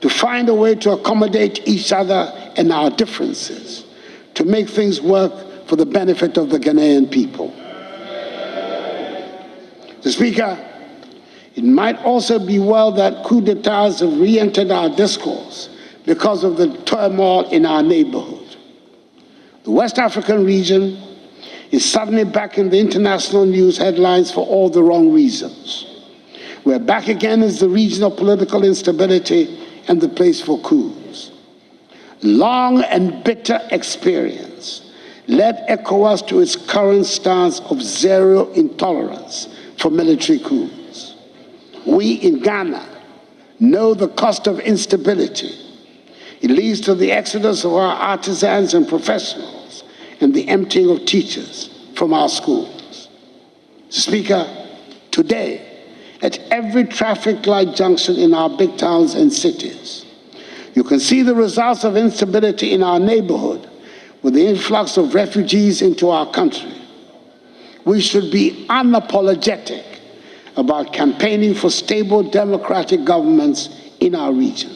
to find a way to accommodate each other and our differences, to make things work for the benefit of the Ghanaian people. Mr. Speaker, It might also be well that coup d'etats have re-entered our discourse because of the turmoil in our neighborhood. The West African region is suddenly back in the international news headlines for all the wrong reasons. We're back again as the region of political instability and the place for coups. Long and bitter experience led ECOWAS to its current stance of zero intolerance for military coups. We in Ghana know the cost of instability. It leads to the exodus of our artisans and professionals and the emptying of teachers from our schools. Speaker, today, at every traffic light junction in our big towns and cities, you can see the results of instability in our neighborhood with the influx of refugees into our country. We should be unapologetic about campaigning for stable democratic governments in our region.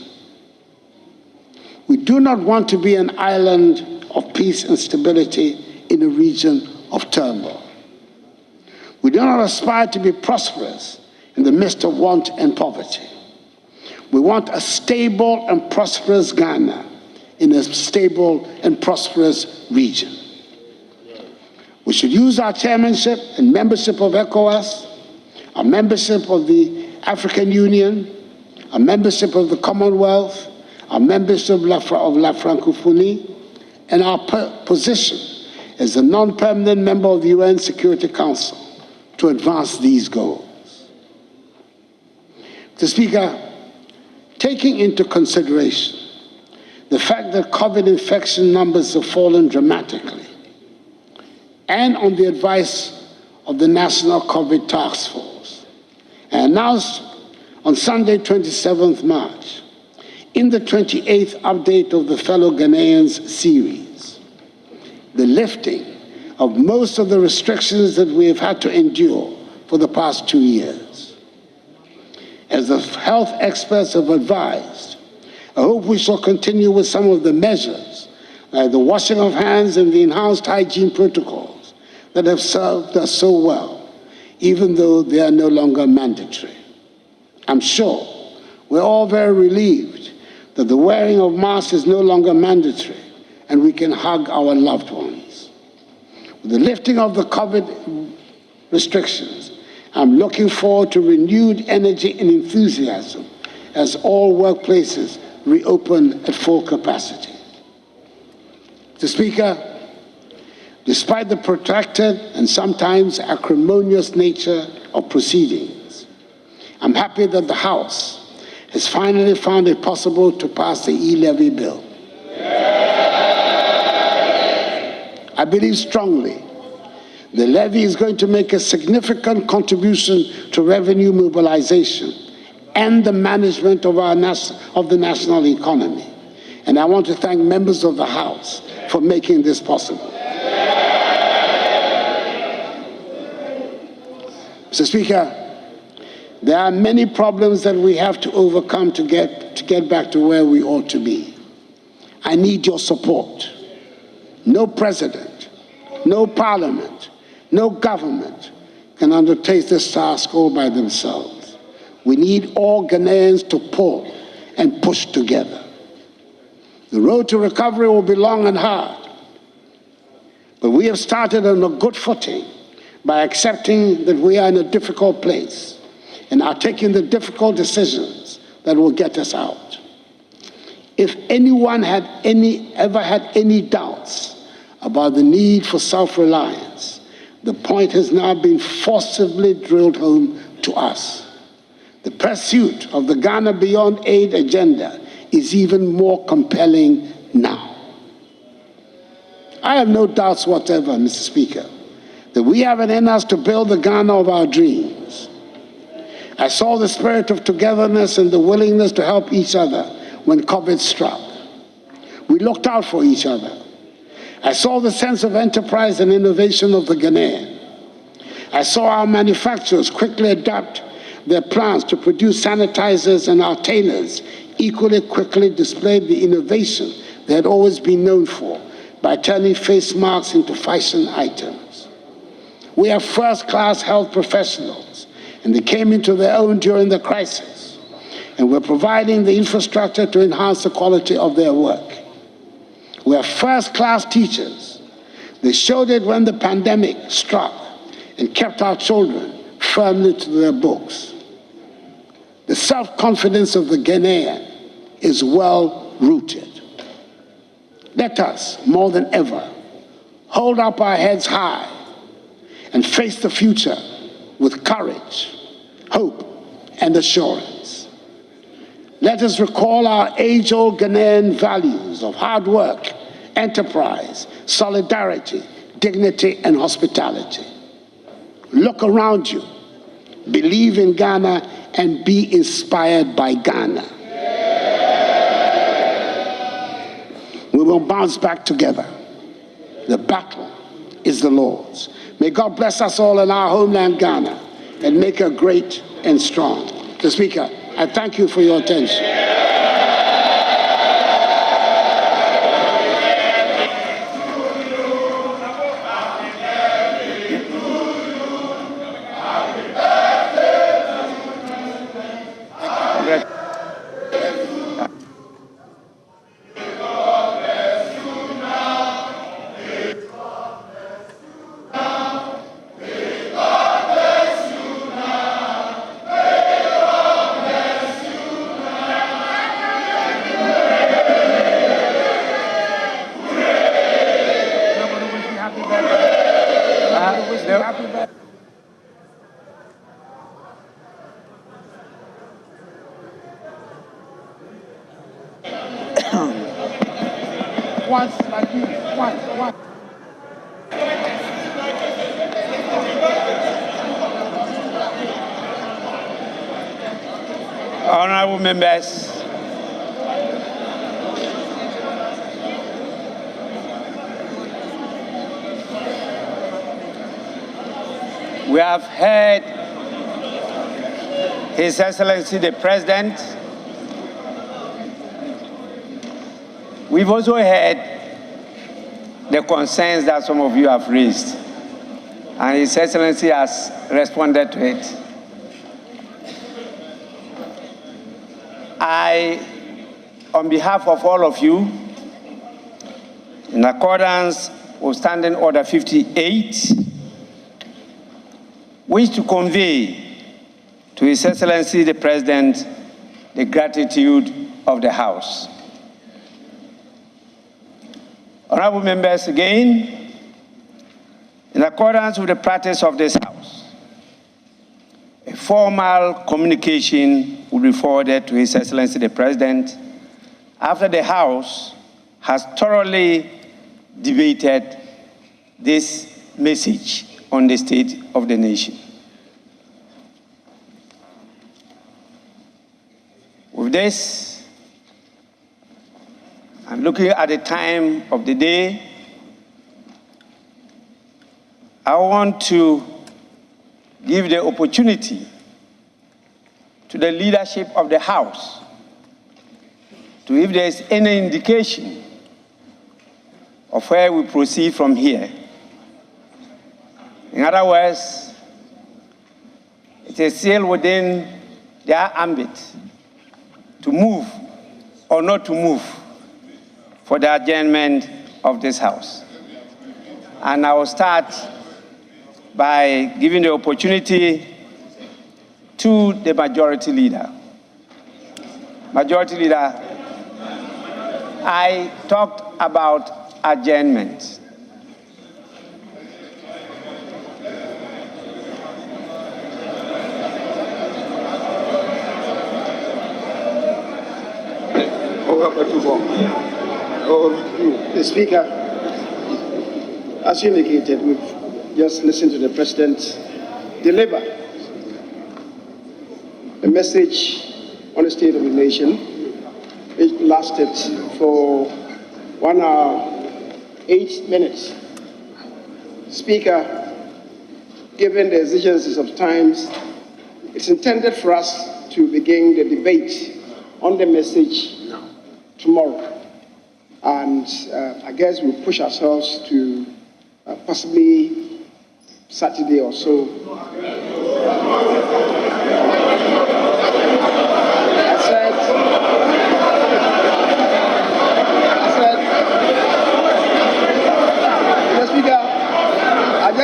We do not want to be an island of peace and stability in a region of turmoil. We do not aspire to be prosperous in the midst of want and poverty. We want a stable and prosperous Ghana in a stable and prosperous region. We should use our chairmanship and membership of ECOWAS, our membership of the African Union, our membership of the Commonwealth, our membership of La Francophonie, and our position as a non-permanent member of the UN Security Council to advance these goals. Mr. Speaker, taking into consideration the fact that COVID infection numbers have fallen dramatically, and on the advice of the National COVID Task Force, and announced on Sunday, 27th March, in the 28th update of the Fellow Ghanaians series, the lifting of most of the restrictions that we have had to endure for the past 2 years. As the health experts have advised, I hope we shall continue with some of the measures, like the washing of hands and the enhanced hygiene protocols that have served us so well, even though they are no longer mandatory. I'm sure we're all very relieved that the wearing of masks is no longer mandatory and we can hug our loved ones. With the lifting of the COVID restrictions, I'm looking forward to renewed energy and enthusiasm as all workplaces reopen at full capacity. Mr. Speaker, despite the protracted and sometimes acrimonious nature of proceedings, I'm happy that the House has finally found it possible to pass the e-levy bill. I believe strongly the levy is going to make a significant contribution to revenue mobilization and the management of the national economy. And I want to thank members of the House for making this possible. Mr. Speaker, there are many problems that we have to overcome to get back to where we ought to be. I need your support. No president, no parliament, no government can undertake this task all by themselves. We need all Ghanaians to pull and push together. The road to recovery will be long and hard, but we have started on a good footing by accepting that we are in a difficult place and are taking the difficult decisions that will get us out. If anyone had ever had any doubts about the need for self-reliance, the point has now been forcibly drilled home to us. The pursuit of the Ghana Beyond Aid agenda is even more compelling now. I have no doubts whatever, Mr. Speaker, that we have it in us to build the Ghana of our dreams. I saw the spirit of togetherness and the willingness to help each other when COVID struck. We looked out for each other. I saw the sense of enterprise and innovation of the Ghanaian. I saw our manufacturers quickly adapt their plans to produce sanitizers, and our tailors equally quickly displayed the innovation they had always been known for by turning face masks into fashion items. We have first-class health professionals and they came into their own during the crisis, and we're providing the infrastructure to enhance the quality of their work. We have first-class teachers. They showed it when the pandemic struck and kept our children firmly to their books. The self-confidence of the Ghanaian is well-rooted. Let us, more than ever, hold up our heads high and face the future with courage, hope, and assurance. Let us recall our age-old Ghanaian values of hard work, enterprise, solidarity, dignity, and hospitality. Look around you, believe in Ghana, and be inspired by Ghana. We will bounce back together. The battle is the Lord's. May God bless us all in our homeland, Ghana, and make her great and strong. The Speaker, I thank you for your attention. Honorable members, we have heard His Excellency the President. We've also heard the concerns that some of you have raised, and His Excellency has responded to it. I, on behalf of all of you, in accordance with Standing Order 58, wish to convey to His Excellency the President the gratitude of the House. Honorable members, again, in accordance with the practice of this House, a formal communication will be forwarded to His Excellency the President after the House has thoroughly debated this message on the state of the nation. With this, I'm looking at the time of the day. I want to give the opportunity to the leadership of the House to, if there is any indication of where we proceed from here. In other words, it is still within their ambit to move or not to move for the adjournment of this House. And I will start by giving the opportunity to the Majority Leader. Majority Leader, I talked about adjournment. The Speaker, as you indicated, we've just listened to the President deliver a message on the state of the nation. It lasted for 1 hour, 8 minutes. Speaker, given the exigencies of times, it's intended for us to begin the debate on the message tomorrow. And I guess we'll push ourselves to possibly Saturday or so.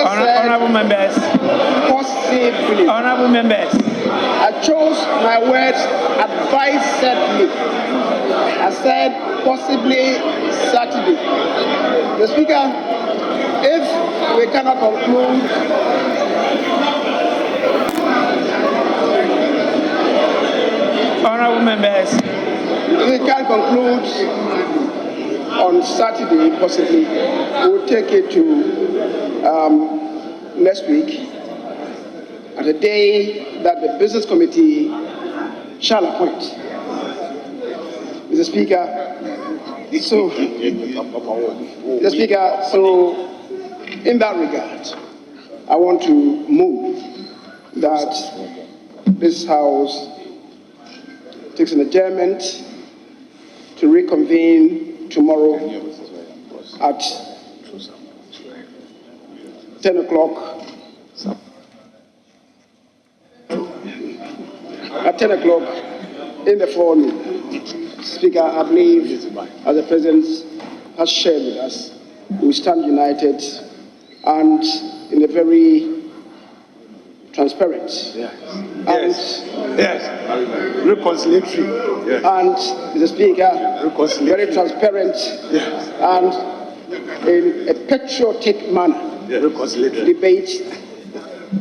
Honorable members. Possibly. Honorable members. I chose my words advisedly. I said possibly Saturday. The Speaker, if we cannot conclude Honorable members. If we can conclude on Saturday, possibly, we will take it to next week at the day that the Business Committee shall appoint. Mr. Speaker, so, Mr. Speaker, so in that regard, I want to move that this House takes an adjournment to reconvene tomorrow at 10 o'clock. At 10 o'clock in the forenoon. Speaker, I believe, as the President has shared with us, we stand united and in a very transparent reconciliatory and, Mr. Speaker, very transparent and in a patriotic manner debate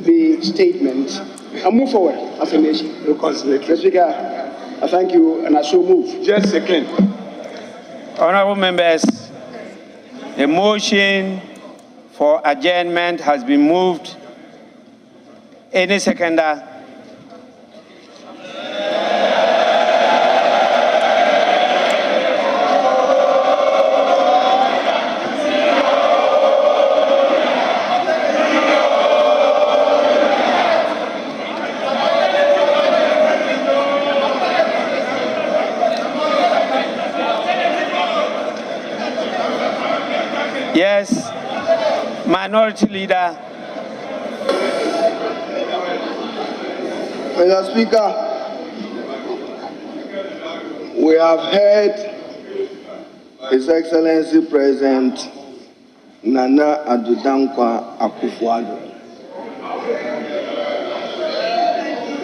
the statement and move forward as a nation. Mr. Speaker, I thank you and I shall move. Just a second. Honorable members, a motion for adjournment has been moved. Any seconder? Yes, Minority Leader. Mr. Speaker, we have heard His Excellency President Nana Addo Akufo-Addo.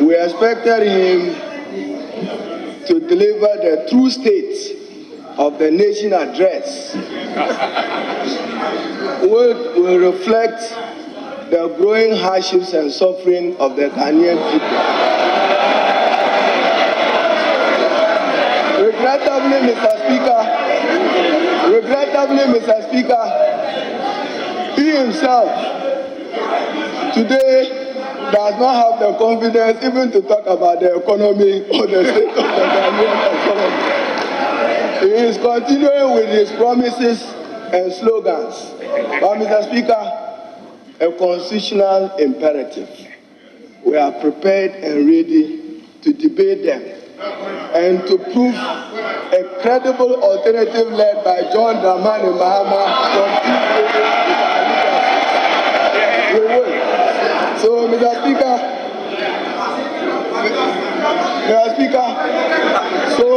We expected him to deliver the true state of the nation address, which will reflect the growing hardships and suffering of the Ghanaian people. Regrettably, Mr. Speaker, he himself today does not have the confidence even to talk about the economy or the state of the Ghanaian economy. He is continuing with his promises and slogans. But, Mr. Speaker, a constitutional imperative. We are prepared and ready to debate them and to prove a credible alternative led by John Dramani Mahama from we will. So, Mr. Speaker, so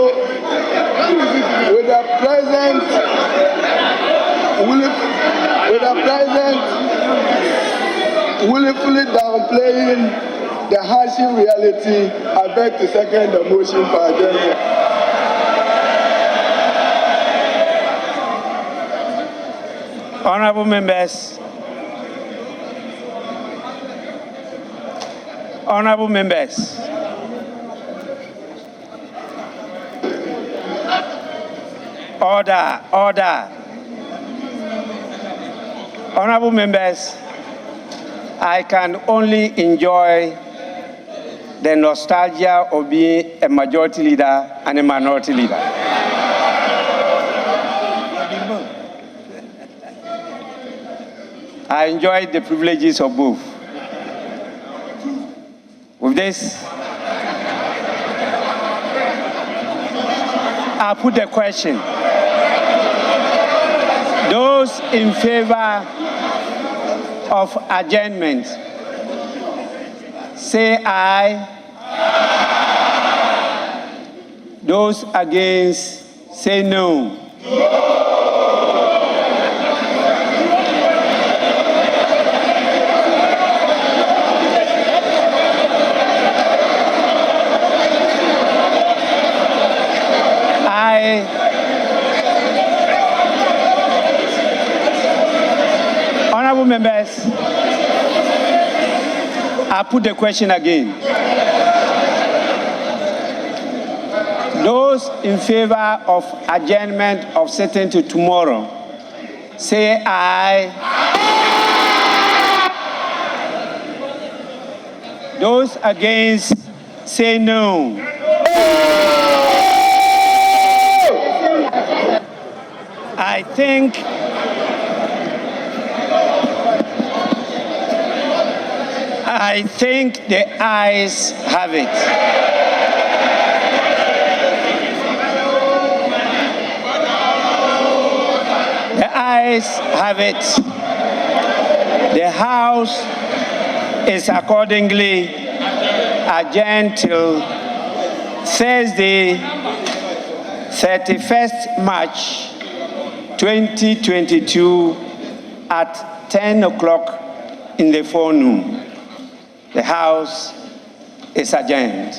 with the present willfully downplaying the hardship reality, I beg to second the motion for adjournment. Honorable members. Honorable members. Order, order. Honorable members, I can only enjoy the nostalgia of being a majority leader and a minority leader. I enjoy the privileges of both. With this, I put the question. Those in favor of adjournment, say aye. Those against, say no. Honorable members, I put the question again. Those in favor of adjournment of sitting to tomorrow, say aye. Those against, say no. I think the ayes have it. The ayes have it. The House is accordingly adjourned till Thursday, 31st March 2022 at 10 o'clock in the forenoon. The House is adjourned.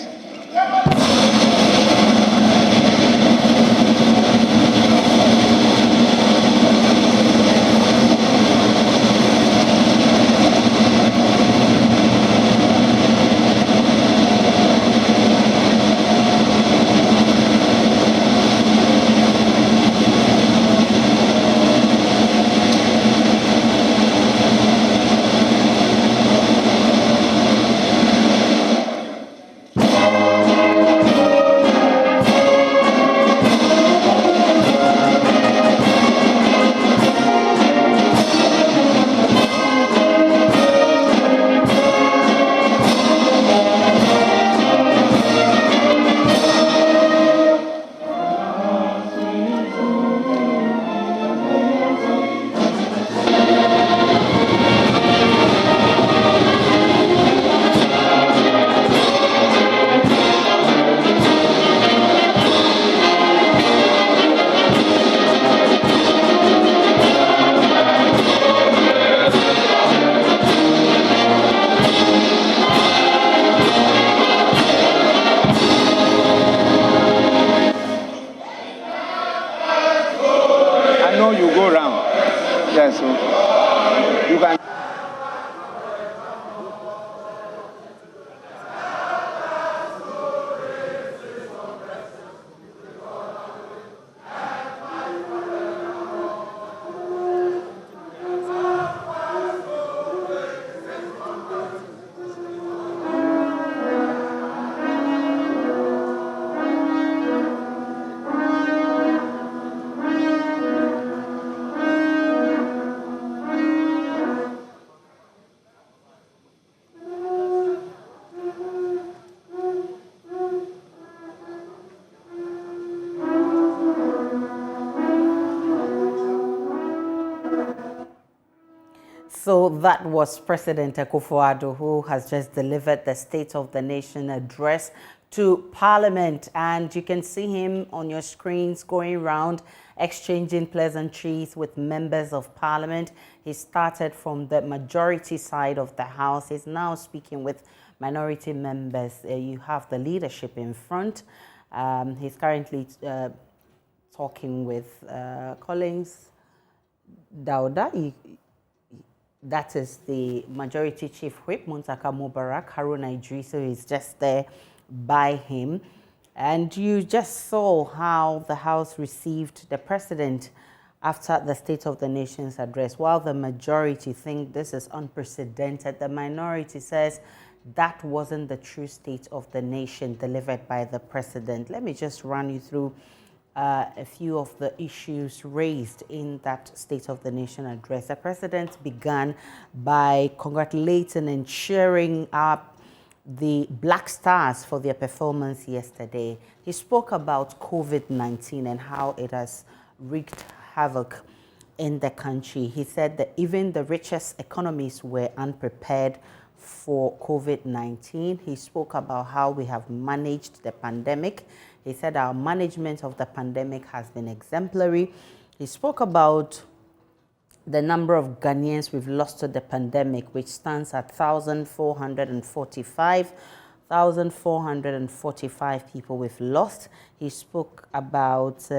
So that was President Akufo-Addo, who has just delivered the State of the Nation address to Parliament. And you can see him on your screens going around, exchanging pleasantries with members of Parliament. He started from the majority side of the House. He's now speaking with minority members. You have the leadership in front. He's currently talking with Collins Dauda. That is the Majority Chief Whip, Muntaka Mubarak. Haruna Idrisu is just there by him. And you just saw how the House received the President after the State of the Nation's address. While the majority think this is unprecedented, the minority says that wasn't the true State of the Nation delivered by the President. Let me just run you through a few of the issues raised in that State of the Nation address. The President began by congratulating and cheering up the Black Stars for their performance yesterday. He spoke about COVID-19 and how it has wreaked havoc in the country. He said that even the richest economies were unprepared for COVID-19. He spoke about how we have managed the pandemic. He said our management of the pandemic has been exemplary. He spoke about the number of Ghanaians we've lost to the pandemic, which stands at 1,445. 1,445 people we've lost. He spoke about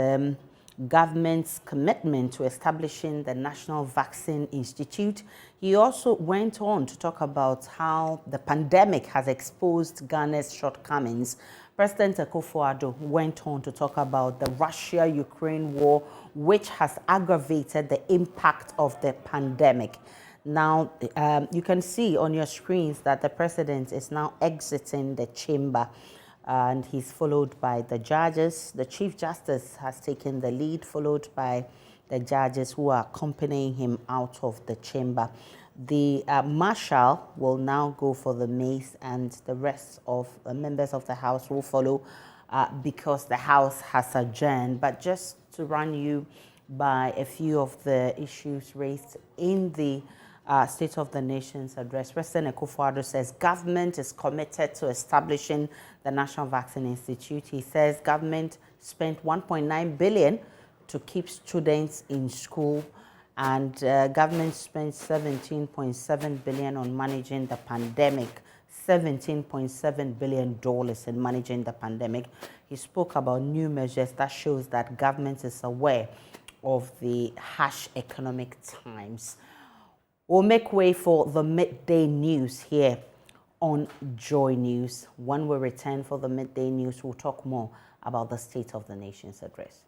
government's commitment to establishing the National Vaccine Institute. He also went on to talk about how the pandemic has exposed Ghana's shortcomings. President Akufo-Addo went on to talk about the Russia-Ukraine war, which has aggravated the impact of the pandemic. Now, you can see on your screens that the president is now exiting the chamber, and he's followed by the judges. The Chief Justice has taken the lead, followed by the judges who are accompanying him out of the chamber. The marshal will now go for the mace, and the rest of the members of the House will follow because the House has adjourned. But just to run you by a few of the issues raised in the State of the Nation's address, President Akufo-Addo says government is committed to establishing the National Vaccine Institute. He says government spent 1.9 billion to keep students in school, and government spent 17.7 billion on managing the pandemic, $17.7 billion in managing the pandemic. He spoke about new measures that shows that government is aware of the harsh economic times. We'll make way for the midday news here on Joy News. When we return for the midday news, we'll talk more about the State of the Nation's address.